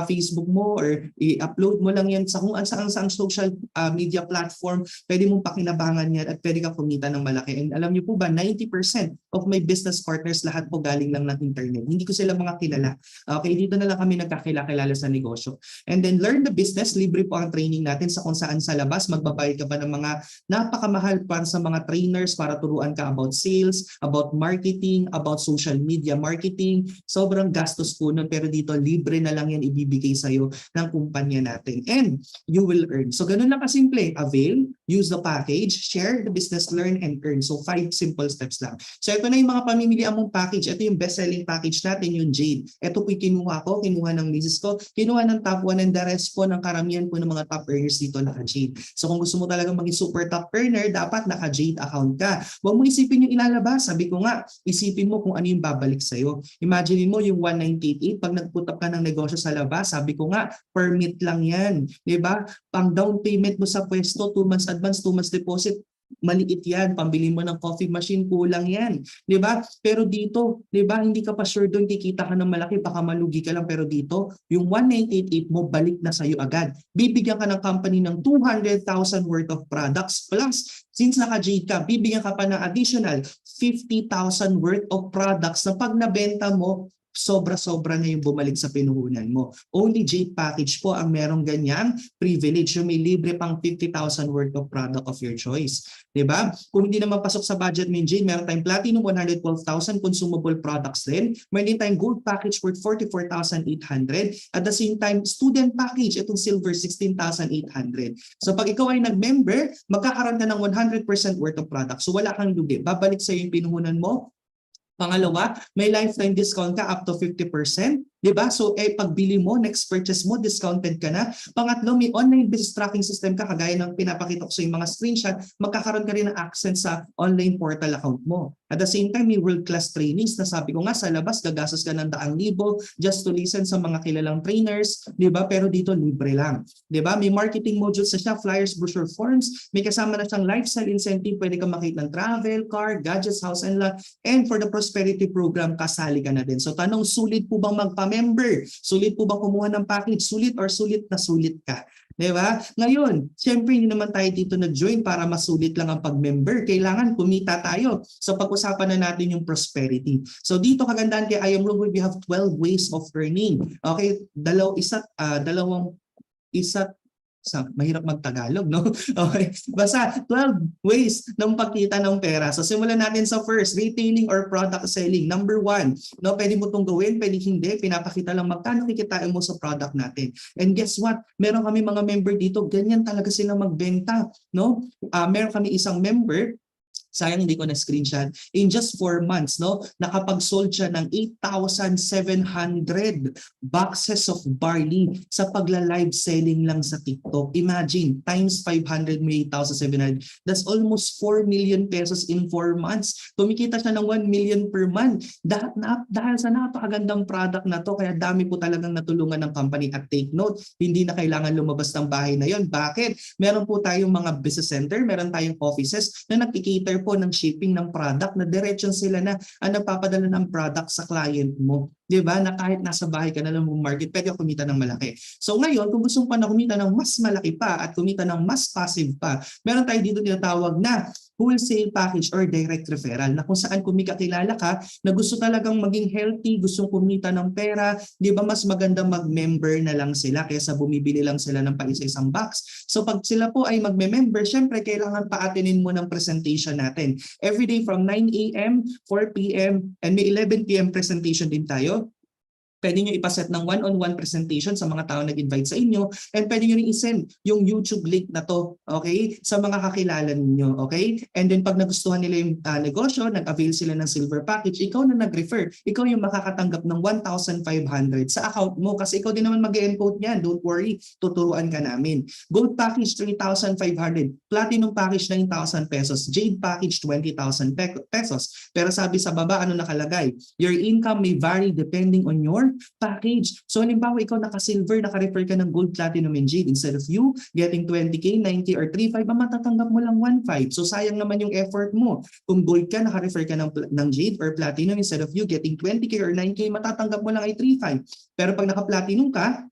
Facebook mo or i-upload mo lang yan sa kung saan social media platform. Pwede mong pakinabangan yan at pwede kang kumita ng malaki. And alam niyo po ba, 90% of my business partners lahat po galing lang ng internet. Hindi ko sila mga kilala. Okay, dito na lang kami nagkakilala sa negosyo. And then learn the business. Libre po ang training natin sa kung saan sa labas. Magbabayad ka pa ng mga napakamahal para sa mga trainers para turuan ka about sales, about marketing, about social media marketing, sobrang gastos po nun, pero dito libre na lang yan ibibigay sa'yo ng kumpanya natin and you will earn. So ganun lang kasimple, avail, use the package, share the business, learn and earn. So 5 simple steps lang. So ito na yung mga pamimilian mong package. Ito yung best-selling package natin, yung Jade. Ito po yung kinuha ko, kinuha ng misis ko, kinuha ng top 1 and the rest po ng karamihan po ng mga top earners dito naka-Jade. So kung gusto mo talaga maging super top earner, dapat naka-Jade account ka. Huwag mo isipin yung ilalabas. Sabi ko nga, isipin mo kung ano yung babalik sa'yo. Imagine mo yung 1988, pag nag-put up ka ng negosyo sa labas, sabi ko nga, permit lang yan. Diba? Pang down payment mo sa pwesto, 2 months advance, 2 months deposit, maliit yan. Pambili mo ng coffee machine, kulang yan. Diba? Pero dito, diba, hindi ka pa sure doon, kikita ka ng malaki, baka malugi ka lang. Pero dito, yung 1988 mo, balik na sa'yo agad. Bibigyan ka ng company ng 200,000 worth of products plus, since naka-Jade ka, bibigyan ka pa ng additional 50,000 worth of products na pag nabenta mo, sobra-sobra na yung bumalik sa pinuhunan mo. Only Jade package po ang merong ganyang privilege. Yung may libre pang 50,000 worth of product of your choice. Diba? Kung hindi naman pasok sa budget mo yung Jade, meron tayong Platinum 112,000 consumable products din. Meron din tayong Gold package worth 44,800. At the same time, Student package, itong Silver 16,800. So pag ikaw ay nag-member, magkakaroon ka ng 100% worth of products. So wala kang lugi. Babalik sa yung pinuhunan mo. Pangalawa, may lifetime discount ka up to 50%. Diba? So, pagbili mo, next purchase mo, discounted ka na. Pangatlo, may online business tracking system ka, kagaya ng pinapakita ko sa yung mga screenshot, magkakaroon ka rin ng access sa online portal account mo. At the same time, may world-class trainings na sabi ko nga, sa labas, gagastos ka ng 100,000 just to listen sa mga kilalang trainers. Diba? Pero dito, libre lang. Diba? May marketing modules na siya, flyers, brochure forms. May kasama na siyang lifestyle incentive. Pwede ka makita ng travel, car, gadgets, house and lot. And for the prosperity program, kasali ka na din. So, tanong, sulit po bang magpa-member? Sulit po bang kumuha ng package? Sulit or sulit na sulit ka? Diba? Ngayon, syempre hindi naman tayo dito nag-join para masulit lang ang pag-member. Kailangan kumita tayo. So pag-usapan na natin yung prosperity. So dito kagandahan kay I Am Rule, we have 12 ways of earning. Okay, mahirap magtagalog, no? Okay. Basta 12 ways ng pagkita ng pera. So simulan natin sa first, retailing or product selling. Number 1, no, pwede mo itong gawin, pwede hindi. Pinapakita lang magkano kikitain mo sa product natin. And guess what? Meron kami mga member dito, ganyan talaga sila magbenta, no? Meron kami isang member, sayang hindi ko na screenshot. In just 4 months, no, nakapag-sold siya ng 8,700 boxes of barley sa pagla-live selling lang sa TikTok. Imagine, times 500 may 8,700. That's almost 4 million pesos in 4 months. Kumikita siya ng 1 million per month. Dahil sa napakagandang product na to, kaya dami po talagang natulungan ng company. At take note, hindi na kailangan lumabas ng bahay na yon. Bakit? Meron po tayong mga business center, meron tayong offices na nagkikater po ng shipping ng product na diretso sila na nagpapadala ng product sa client mo. Diba? Na kahit nasa bahay ka na lang market, pwede ka kumita ng malaki. So ngayon, kung gusto mo pa na kumita ng mas malaki pa at kumita ng mas passive pa, meron tayo dito tinatawag na wholesale package or direct referral na kung saan kung may kakilala ka na gusto talagang maging healthy, gustong kumita ng pera, di ba mas maganda mag-member na lang sila kaysa bumibili lang sila ng paisa-isang box. So pag sila po ay magme-member, syempre kailangan pa-attendin mo ng presentation natin. Every day from 9 a.m., 4 p.m., and may 11 p.m. presentation din tayo. Pwede nyo ipaset ng one-on-one presentation sa mga tao nag-invite sa inyo, and pwede nyo rin isend yung YouTube link na to, okay, sa mga kakilala ninyo, okay? And then pag nagustuhan nila yung negosyo, nag-avail sila ng silver package, ikaw na nag-refer, ikaw yung makakatanggap ng 1,500 sa account mo kasi ikaw din naman mag-encode niyan, don't worry, tuturuan ka namin. Gold package, 3,500. Platinum package, 9,000 pesos. Jade package, 20,000 pesos. Pero sabi sa baba, ano nakalagay? Your income may vary depending on your package. So halimbawa ikaw naka-silver, naka-refer ka ng gold, platinum and jade. Instead of you getting 20k, 90 or 35, matatanggap mo lang 1.5. So sayang naman yung effort mo. Kung gold ka, naka-refer ka ng jade or platinum, instead of you getting 20k or 9k, matatanggap mo lang ay 3.5. Pero pag naka-platinum ka,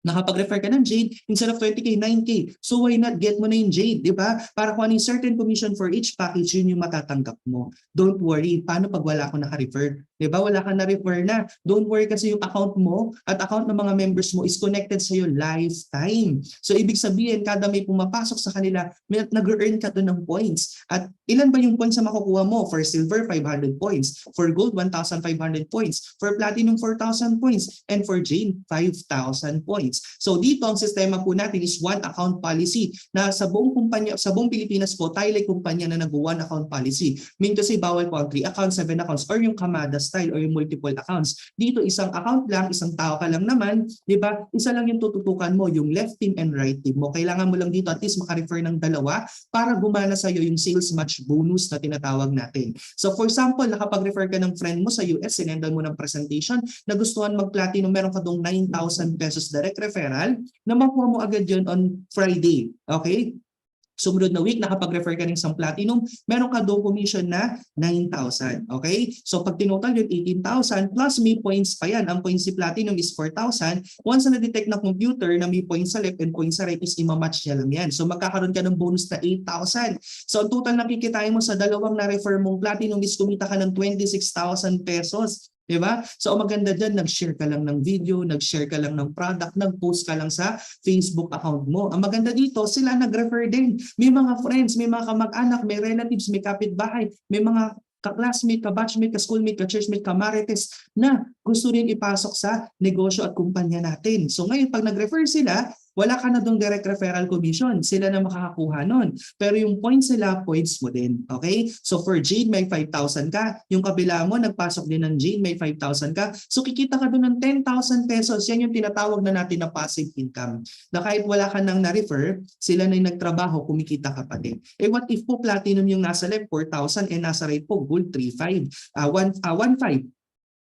Nakapag-refer ka ng Jade, instead of 20K, 9K. So why not get mo na yung Jade, di ba? Para kung ano yung certain commission for each package, yun yung matatanggap mo. Don't worry, paano pag wala akong naka-refer? Di ba? Wala kang na-refer na. Don't worry kasi yung account mo at account ng mga members mo is connected sa iyo lifetime. So ibig sabihin, kada may pumapasok sa kanila, nag-earn ka doon ng points. At ilan ba yung points na makukuha mo? For silver, 500 points. For gold, 1,500 points. For platinum, 4,000 points. And for Jade, 5,000 points. So dito ang sistema po natin is one account policy na sa buong kumpanya, sa buong Pilipinas po, tayo like kumpanya na nag-one account policy. Mean to say bawal po ang 3 accounts, 7 accounts, or yung Kamada style or yung multiple accounts. Dito isang account lang, isang tao ka lang naman, di ba? Isa lang yung tututukan mo, yung left team and right team mo. Kailangan mo lang dito at least maka-refer ng dalawa para gumana sa iyo yung sales match bonus na tinatawag natin. So for example, nakapag-refer ka ng friend mo sa US, sinendan mo ng presentation, nagustuhan mag-platinum, meron ka dong 9,000 pesos direct referral na makuha mo agad yun on Friday. Okay? Sumunod na week, nakapag-refer ka ng isang platinum, meron ka doon commission na 9,000. Okay? So pag tinotal yun, 18,000 plus may points pa yan. Ang points si platinum is 4,000. Once na na-detect na computer na may points sa left and points sa right is imamatch niya lang yan. So magkakaroon ka ng bonus na 8,000. So ang total na kikitain mo sa dalawang na-refer mong platinum is kumita ka ng 26,000 pesos. Diba? So ang maganda dyan, nag-share ka lang ng video, nag-share ka lang ng product, nag-post ka lang sa Facebook account mo. Ang maganda dito, sila nag-refer din. May mga friends, may mga kamag-anak, may relatives, may kapitbahay, may mga ka-classmate, ka-batchmate, ka-schoolmate, ka-churchmate, ka-marites na gusto rin ipasok sa negosyo at kumpanya natin. So ngayon, pag nag-refer sila, wala ka na doon direct referral commission. Sila na makakakuha nun. Pero yung points sila, points mo din. Okay? So for Jade, may 5,000 ka. Yung kabila mo, nagpasok din ng Jade, may 5,000 ka. So kikita ka doon ng 10,000 pesos. Yan yung tinatawag na natin na passive income. Na kahit wala ka nang na-refer, sila na yung nagtrabaho, kumikita ka pa din. Eh what if po platinum yung nasa left, 4,000, and nasa right po, gold, 3,500, 1,500.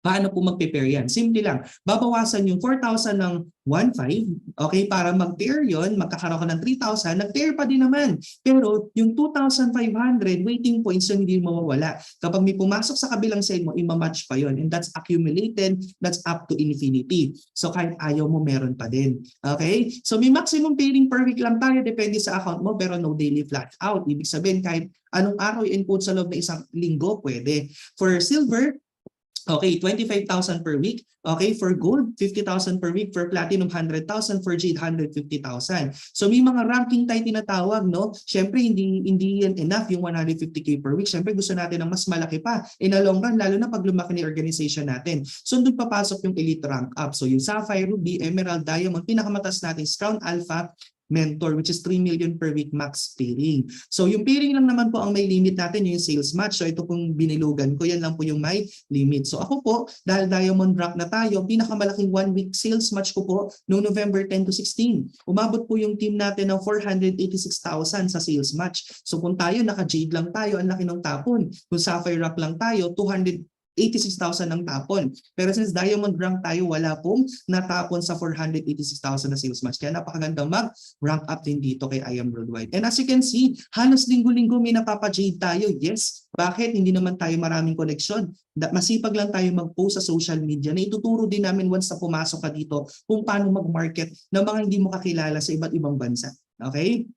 Paano po mag-prepare yan? Simple lang. Babawasan yung 4,000 ng 1,500, okay, para mag-tier yun, magkakaroon ka ng 3,000, nag-tier pa din naman. Pero yung 2,500 waiting points yung hindi mawawala. Kapag may pumasok sa kabilang side mo, ima-match pa yun. And that's accumulated, that's up to infinity. So kahit ayaw mo, meron pa din. Okay? So may maximum paying per week lang tayo, depende sa account mo, pero no daily flat out. Ibig sabihin, kahit anong araw i-input sa loob ng isang linggo, pwede. For silver, okay, 25,000 per week. Okay, for gold, 50,000 per week. For platinum, 100,000. For jade, 150,000. So may mga ranking tayo tinatawag, no? Siyempre, hindi yan enough yung 150K per week. Siyempre, gusto natin ng mas malaki pa. In the long run, lalo na pag lumaki ni organization natin. So doon papasok yung elite rank up. So yung sapphire, ruby, emerald, diamond, pinakamatas natin, crown, alpha, mentor, which is 3 million per week max pairing. So yung pairing lang naman po ang may limit natin, yung sales match. So ito pong binilugan ko, yan lang po yung may limit. So ako po, dahil diamond rank na tayo, pinakamalaking 1 week sales match ko po noong November 10 to 16. Umabot po yung team natin ng 486,000 sa sales match. So kung tayo, naka-jade lang tayo, ang laki ng tapon. Kung sapphire rock lang tayo, 286,000 ang tapon. Pero since diamond rank tayo, wala pong natapon sa 486,000 na sales match. Kaya napakagandang mag-rank up din dito kay I Am Worldwide. And as you can see, halos linggo-linggo may napapa-jade tayo. Yes. Bakit? Hindi naman tayo maraming connection. Masipag lang tayo mag-post sa social media na ituturo din namin once na pumasok ka dito kung paano mag-market ng mga hindi mo kakilala sa iba't ibang bansa. Okay?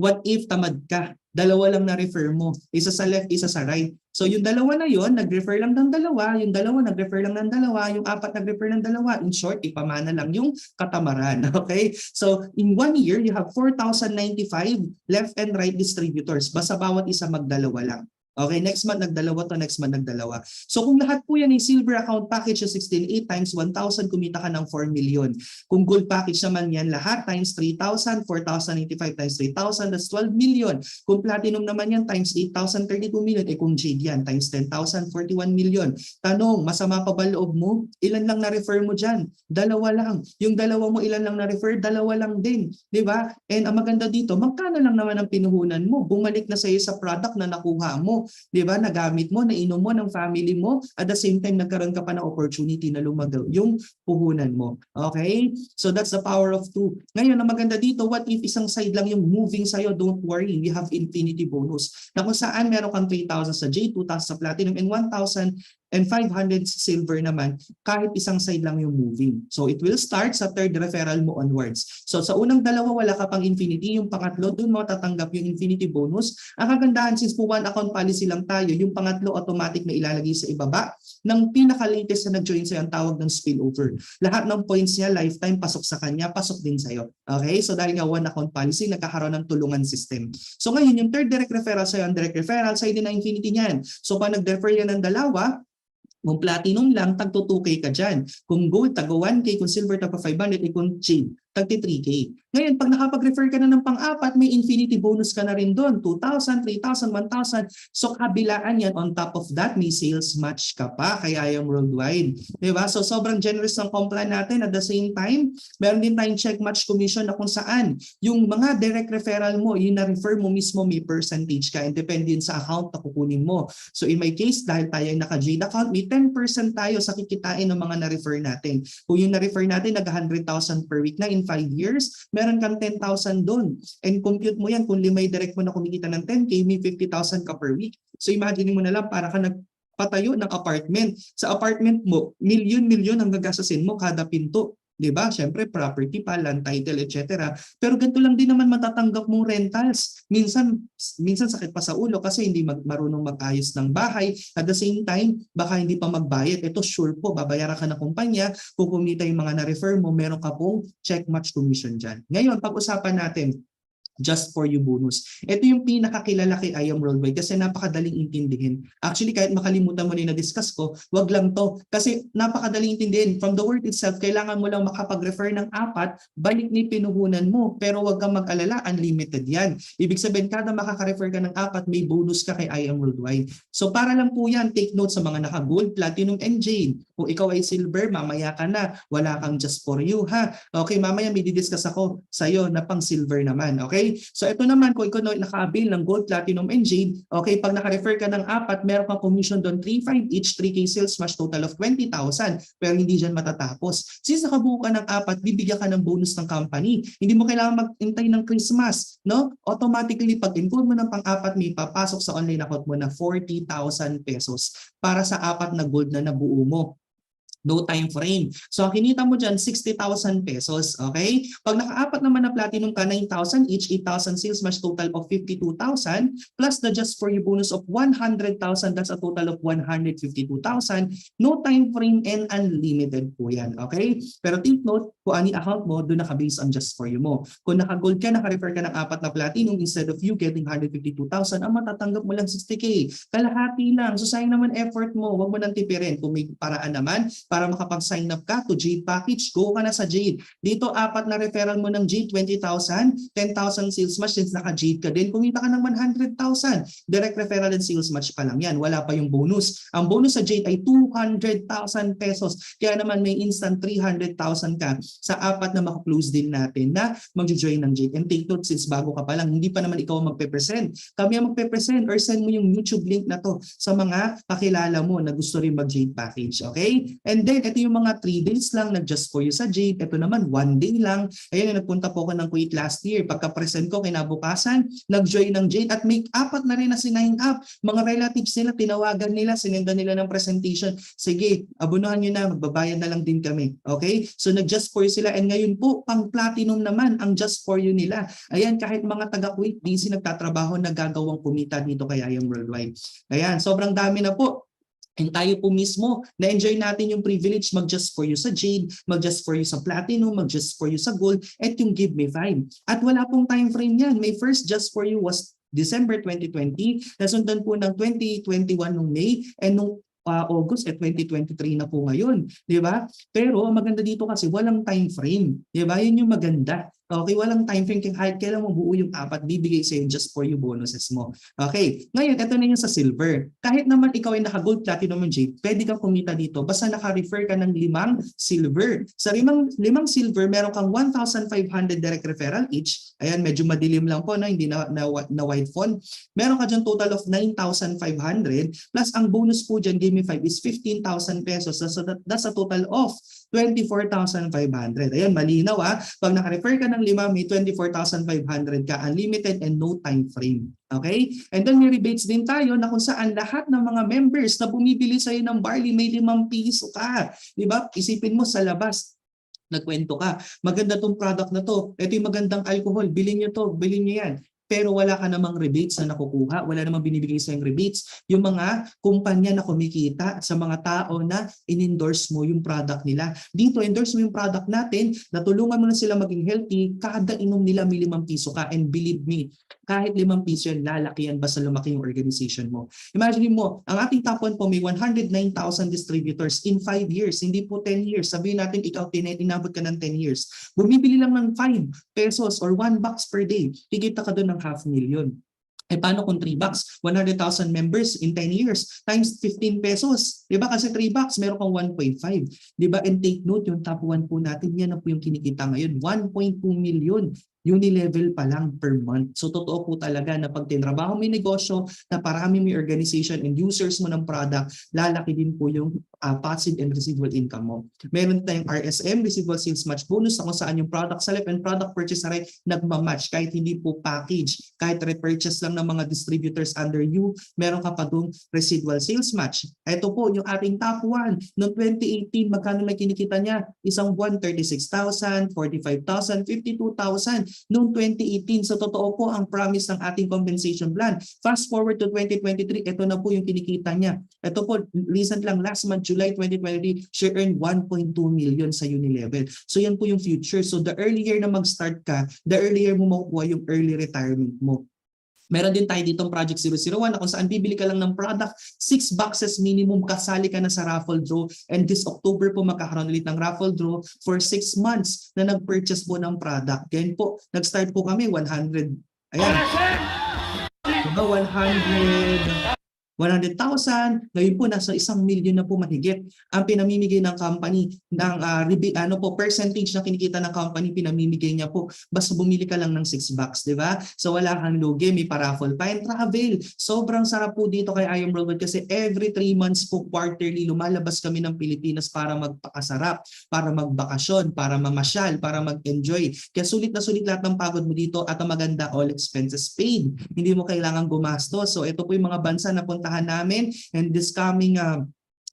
What if tamad ka? Dalawa lang na-refer mo. Isa sa left, isa sa right. So yung dalawa na yon, nag-refer lang ng dalawa. Yung dalawa, nag-refer lang ng dalawa. Yung apat, nag-refer ng dalawa. In short, ipamana lang yung katamaran. Okay? So in 1 year, you have 4,095 left and right distributors. Basta bawat isa magdalawa lang. Okay, next month nagdalawa to, next month nagdalawa. So kung lahat po yan ay silver account package na 16,8 times 1,000, kumita ka ng 4 million. Kung gold package naman yan, lahat times 3,000, 4,095 times 3,000, that's 12 million. Kung platinum naman yan, times 8,000, 32 million. Eh kung jade yan, times 10,000, 41 million. Tanong, masama pa ba loob mo? Ilan lang na-refer mo dyan? Dalawa lang. Yung dalawa mo, ilan lang na-refer? Dalawa lang din. Diba? And ang maganda dito, magkano lang naman ang pinuhunan mo? Bumalik na sa'yo sa product na nakuha mo. 'Di ba? Nagamit mo, nainom mo ng family mo, at the same time nagkaroon ka pa ng opportunity na lumagaw yung puhunan mo. Okay? So that's the power of 2. Ngayon, ang maganda dito, what if isang side lang yung moving sa'yo? Don't worry, we have infinity bonus. Na kung saan meron kang 3,000 sa J, 2,000 sa Platinum, and 1,000 and 500 silver naman kahit isang side lang yung moving. So it will start sa third referral mo onwards. So sa unang dalawa wala ka pang infinity, yung pangatlo doon mo tatanggap yung infinity bonus. Ang kagandahan since po one account policy lang tayo, yung pangatlo automatic na ilalagay sa ibaba ng pinaka-latest na nag-join sa'yo ang tawag ng spillover. Lahat ng points niya lifetime pasok sa kanya, pasok din sa'yo. Okay? So dahil nga one account policy, nagkakaroon ng tulungan system. So ngayon yung third direct referral sa'yo, ang direct referral sa'yo din ang infinity niyan. So pag nag-refer yan ng dalawa, kung platinum lang, tagto 2K ka dyan. Kung gold, tago 1K. Kung silver, tago 500. Kung jade, tagti 3K. Ngayon, pag nakapag-refer ka na ng pang-apat, may infinity bonus ka na rin doon. 2,000, 3,000, 1,000. So kabilaan yan. On top of that, may sales match ka pa kay IAM Worldwide. Diba? So sobrang generous ng complan natin. At the same time, meron din tayong check match commission na kung saan yung mga direct referral mo, yung na-refer mo mismo, may percentage ka. And depende yun sa account na kukunin mo. So in my case, dahil tayo ay naka-Jade account, may 10% tayo sa kikitain ng mga na-refer natin. Kung yung na-refer natin, nag-100,000 per week na in 5 years, meron kang 10,000 doon. And compute mo yan, kung limay direct mo na kumikita ng 10K, may 50,000 ka per week. So imagine mo na lang, para ka nagpatayo ng apartment. Sa apartment mo, milyon-milyon ang gagasasin mo kada pinto. Diba? Siyempre, property pa, land title, etc. Pero ganito lang din naman matatanggap mong rentals. Minsan sakit pa sa ulo kasi hindi marunong mag-ayos ng bahay. At the same time, baka hindi pa magbayad. Ito sure po, babayaran ka ng kumpanya. Kung kumita yung mga na-refer mo, meron ka pong check match commission dyan. Ngayon, pag-usapan natin, just for you bonus. Ito yung pinakakilala kay IAM Worldwide kasi napakadaling intindihin. Actually, kahit makalimutan mo na yung na-discuss ko, wag lang to. Kasi napakadaling intindihin. From the word itself, kailangan mo lang makapag-refer ng 4, balik ni pinuhunan mo. Pero wag kang mag-alala, unlimited yan. Ibig sabihin, kada makaka-refer ka ng 4, may bonus ka kay IAM Worldwide. So para lang po yan, take note sa mga naka-gold, platinum, and jade. Kung ikaw ay silver, mamaya ka na. Wala kang just for you, ha? Okay, mamaya may didiscuss ako sa'yo na pang silver naman. Okay? So ito naman, kung ikaw naka-avail ng gold, platinum, and jade, okay, pag naka-refer ka ng 4, meron kang commission doon 3,500 each, 3K sales match, total of 20,000. Pero hindi dyan matatapos. Since nakabuo ka ng 4, bibigyan ka ng bonus ng company. Hindi mo kailangan maghintay ng Christmas, no? Automatically, pag enroll mo ng pang-4, may papasok sa online account mo na 40,000 pesos para sa 4 na gold na nabuo mo. No time frame. So ang kinita mo dyan, 60,000 pesos. Okay? Pag naka-4 naman na platinum ka, 9,000 each, 8,000 sales match, total of 52,000 plus the just for you bonus of 100,000. That's a total of 152,000. No time frame and unlimited po yan. Okay? Pero take note, kung ani account mo, doon naka-base on just for you mo. Kung naka-gold ka, naka-refer ka ng 4 na platinum, instead of you getting 152,000, ang matatanggap mo lang 60K. Kalahati lang. So sayang naman effort mo. Huwag mo nang tipirin. Kung may paraan naman, para makapag-sign up ka to Jade Package, go ka na sa Jade. Dito, 4 na referral mo ng Jade, 20,000, 10,000 sales match since naka-Jade ka din. Kumita ka ng 100,000. Direct referral and sales match pa lang yan. Wala pa yung bonus. Ang bonus sa Jade ay 200,000 pesos. Kaya naman may instant 300,000 ka sa 4 na makaklose din natin na mag-join ng Jade. And take note, since bago ka pa lang, hindi pa naman ikaw magpe-present. Kami ang magpe-present or send mo yung YouTube link na to sa mga kakilala mo na gusto rin mag-Jade Package. Okay? And then, ito yung mga 3 days lang nag-just for you sa Jade. Ito naman, 1 day lang. Ayan, nagpunta po ako ng Kuwait last year. Pagka-present ko, kinabukasan, nag-join ng Jade at may 4 na rin na sinign up. Mga relatives nila, tinawagan nila, sinenda nila ng presentation. Sige, abunuhan nyo na, magbabayad na lang din kami. Okay? So, nag-just for you sila. And ngayon po, pang platinum naman, ang just for you nila. Ayan, kahit mga taga-Kuwait, busy nagtatrabaho, nagagawang kumita dito kay IAM Worldwide. Ayan, sobrang dami na po. And tayo po mismo, na-enjoy natin yung privilege mag-just for you sa Jade, mag-just for you sa Platinum, mag-just for you sa Gold, at yung Give Me 5. At wala pong time frame yan. May first just for you was December 2020, nasundan po ng 2021 nung May, and nung August 2023 na po ngayon, di ba? Pero ang maganda dito kasi walang time frame, di ba? Yun yung maganda. Okay, walang time frame, kahit kailan mo buo yung 4, bibigay sa'yo just for you bonuses mo. Okay, ngayon, ito na yung sa silver. Kahit naman ikaw ay naka-gold, platinum, and jade, pwede kang kumita dito basta naka-refer ka ng 5 silver. Sa 5 silver, meron kang 1,500 direct referral each. Ayan, medyo madilim lang po, no? Hindi na wide font. Meron ka dyan total of 9,500 plus ang bonus po dyan, Give Me 5 is 15,000 pesos. That's a total of 24,500. Ayan, malinaw ha. Pag naka-refer ka ng 5, may 24,500 ka, unlimited and no time frame. Okay? And then may rebates din tayo na kung saan lahat ng mga members na bumibili sa'yo ng barley may 5 piso ka. Di ba? Isipin mo sa labas, nagkwento ka, maganda tong product na to, ito yung magandang alcohol, bilhin nyo to, bilhin nyo yan. Pero wala ka namang rebates na nakukuha, wala namang binibigay sa yung rebates. Yung mga kumpanya na kumikita sa mga tao na in-endorse mo yung product nila. Dito, endorse mo yung product natin, natulungan mo na sila maging healthy, kada inom nila may 5 piso ka. And believe me, kahit 5 piso yan, lalaki yan basta lumaki yung organization mo. Imagine mo, ang ating top 1 po may 109,000 distributors in 5 years, hindi po 10 years. Sabihin natin, ikaw inabot ka ng 10 years. Bumibili lang ng 5 pesos or 1 box per day. Kikita ka doon ng 500,000. Eh paano kung 3 bucks? 100,000 members in 10 years times 15 pesos. Diba? Kasi 3 bucks, meron kang 1.5. Diba? And take note, yung top 1 po natin, yan na po yung kinikita ngayon. 1.2 million. Unilevel pa lang per month. So totoo po talaga na pag tinrabaho mo yung negosyo, na parami mo yung organization and users mo ng product, lalaki din po yung passive and residual income mo. Meron tayong RSM, Residual Sales Match Bonus, kung saan yung product select and product purchase na rin nagmamatch kahit hindi po package, kahit repurchase lang ng mga distributors under you, meron ka pa doon residual sales match. Ito po yung ating top 1. Noong 2018, magkano may kinikita niya? Isang buwan, 36,000, 45,000, 52,000. Noong 2018, so totoo po ang promise ng ating compensation plan. Fast forward to 2023, ito na po yung kinikita niya. Ito po, recent lang, last month, July 2023, she earned 1.2 million sa Unilevel. So yan po yung future. So the earlier na mag-start ka, the earlier mo makukuha yung early retirement mo. Meron din tayo ditong Project 001 na kung saan bibili ka lang ng product, 6 boxes minimum, kasali ka na sa raffle draw. And this October po magkakaroon ulit ng raffle draw for 6 months na nag-purchase po ng product. Ganyan po, nag-start po kami 100, ayan, 100,000, ngayon po nasa 1 million na po mahigit ang pinamimigay ng company ng percentage na kinikita ng company, pinamimigay niya po basta bumili ka lang ng 6 bucks, di ba? So wala kang lugi, may paraffle pa and travel. Sobrang sarap po dito kay I Am Worldwide kasi every 3 months po quarterly lumalabas kami ng Pilipinas para magpakasarap, para magbakasyon, para mamasyal, para mag-enjoy. Kaya sulit na sulit lahat ng pagod mo dito at ang maganda, all expenses paid. Hindi mo kailangan gumastos. So ito po yung mga bansa na puntahan namin and this coming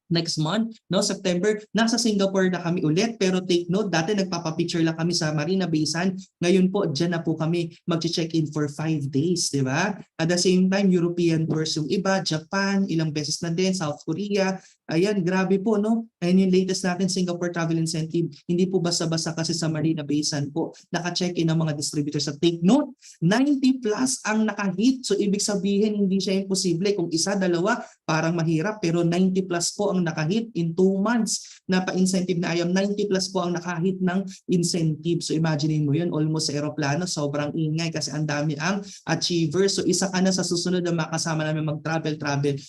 next month, no, September, nasa Singapore na kami ulit. Pero take note, dati nagpapapicture lang kami sa Marina Bay Sands. Ngayon po, dyan na po kami mag-check-in for 5 days, di ba? At the same time, European tours yung iba, Japan, ilang beses na din, South Korea. Ayan, grabe po, no? And yung latest natin, Singapore Travel Incentive, hindi po basta-basta kasi sa Marina Bay Sands po, naka-check-in ang mga distributors. At take note, 90 plus ang naka-hit. So, ibig sabihin, hindi siya imposible. Kung isa, dalawa, parang mahirap. Pero 90 plus po ang naka-hit in 2 months na pa-incentive na ayam. 90 plus po ang naka-hit ng incentive. So, imagine mo yun, almost sa aeroplano, sobrang ingay kasi ang dami ang achievers. So, isa ka na sa susunod na makasama namin mag-travel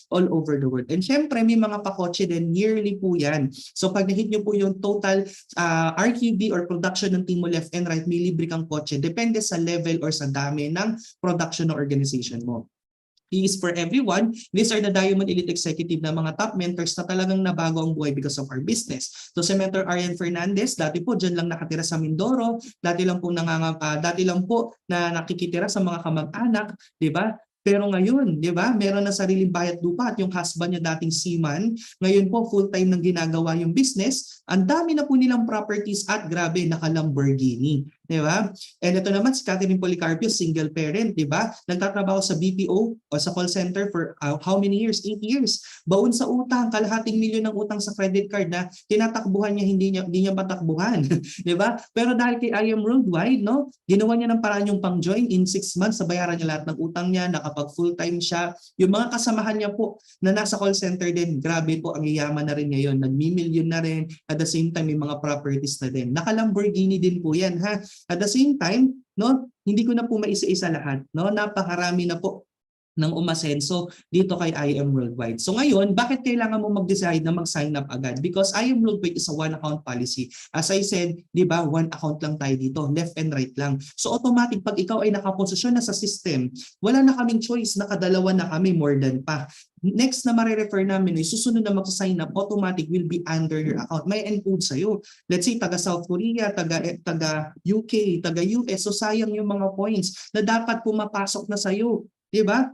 all over the world. And syempre, may mga pakotse din, yearly po yan. So, pag na-hit nyo po yung total RQB or production ng team mo left and right, may libre kang kotse. Depende sa level or sa dami ng production ng organization mo. Is for everyone. These are the Diamond Elite Executive na mga top mentors na talagang nabago ang buhay because of our business. So si Mentor Arian Fernandez, dati po dyan lang nakatira sa Mindoro, dati lang po na nakikitira sa mga kamag-anak, di ba? Pero ngayon, di ba, meron na sariling bayat lupa at yung husband niya dating seaman, ngayon po full-time nang ginagawa yung business. Ang dami na po nilang properties at grabe, naka-Lamborghini. Di ba? And ito naman si Catherine Policarpio, single parent, di ba? Nagtatrabaho sa BPO o sa call center for how many years? 8 years. Baon sa utang, kalahating milyon ng utang sa credit card na tinatakbuhan niya, hindi niya patakbuhan. Di ba? Pero dahil kay I Am Worldwide, no? Ginawa niya ng paraan yung pang-join in 6 months, nabayaran niya lahat ng utang niya, nakapag full-time siya. Yung mga kasamahan niya po na nasa call center din, grabe po, ang yayaman na rin ngayon. Nagmi-million na rin. At the same time, may mga properties na din. Naka-Lamborghini din po yan, ha? At the same time, no, hindi ko na po maisa-isa lahat, no? Napakarami na po ng umasenso dito kay I Am Worldwide. So ngayon, bakit kailangan mo mag-decide na mag-sign up agad? Because I Am Worldwide is a one-account policy. As I said, di ba, one account lang tayo dito, left and right lang. So automatic, pag ikaw ay nakaposisyon na sa system, wala na kaming choice, nakadalawa na kami, more than pa. Next na marirefer namin, ay susunod na mag-sign up, automatic will be under your account. May encode sa'yo. Let's say, taga South Korea, taga UK, taga US. So sayang yung mga points na dapat pumapasok na sa'yo. di ba?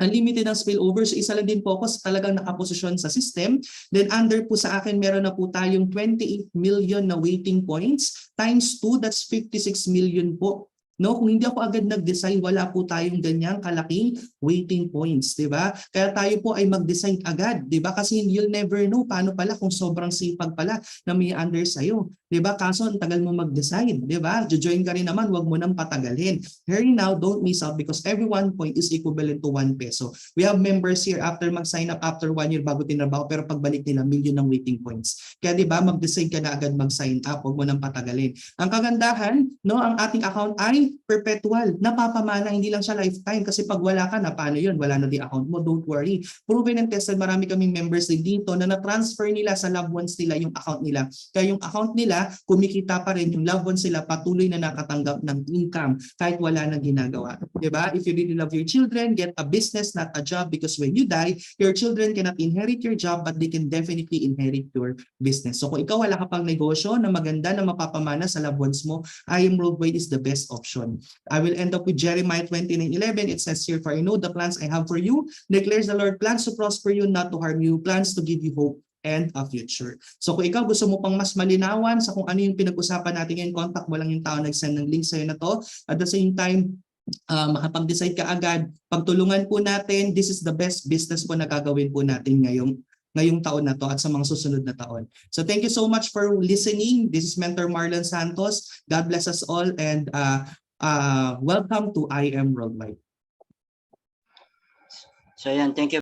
Unlimited ang spillover. So isa lang din po ako sa talagang nakaposisyon sa system. Then under po sa akin, meron na po tayong 28 million na waiting points. Times 2, that's 56 million po. No, kung hindi ako agad nag-design, wala po tayong ganyang kalaking waiting points, 'di ba? Kaya tayo po ay mag-design agad, 'di ba? Kasi you'll never know paano pala kung sobrang sipag pala na may under sa iyo, 'di ba? Kaso ang tagal mo mag-design, 'di ba? Jo-join ka rin naman, wag mo nang patagalin. Hurry now, don't miss out because every 1 point is equivalent to 1 peso. We have members here after mag-sign up after 1 year bago tinrabaho pero pagbalik nila million ng waiting points. Kaya 'di ba, mag-decide ka na agad mag-sign up, wag mo nang patagalin. Ang kagandahan, no, ang ating account ay perpetual, napapamana, hindi lang siya lifetime kasi pag wala ka na, paano yun? Wala na di account mo, don't worry. Proven and tested, marami kaming members din dito na na-transfer nila sa loved ones nila yung account nila. Kaya yung account nila, kumikita pa rin, yung loved ones nila patuloy na nakatanggap ng income kahit wala nang ginagawa. Diba? If you really love your children, get a business, not a job, because when you die, your children cannot inherit your job but they can definitely inherit your business. So kung ikaw wala ka pang negosyo na maganda na mapapamana sa loved ones mo, IM Worldwide is the best option. I will end up with Jeremiah 29:11. It says here, for I know the plans I have for you, declares the Lord, plans to prosper you, not to harm you, plans to give you hope and a future. So kung ikaw gusto mo pang mas malinawan sa kung ano yung pinag-usapan natin ngayon, contact mo lang yung tao nag-send ng link sa'yo na to. At the same time, makapag-decide ka agad, pagtulungan po natin, this is the best business po na gagawin po natin ngayong taon na to at sa mga susunod na taon. So thank you so much for listening. This is Mentor Marlon Santos. God bless us all and welcome to IM Worldwide. So yan, thank you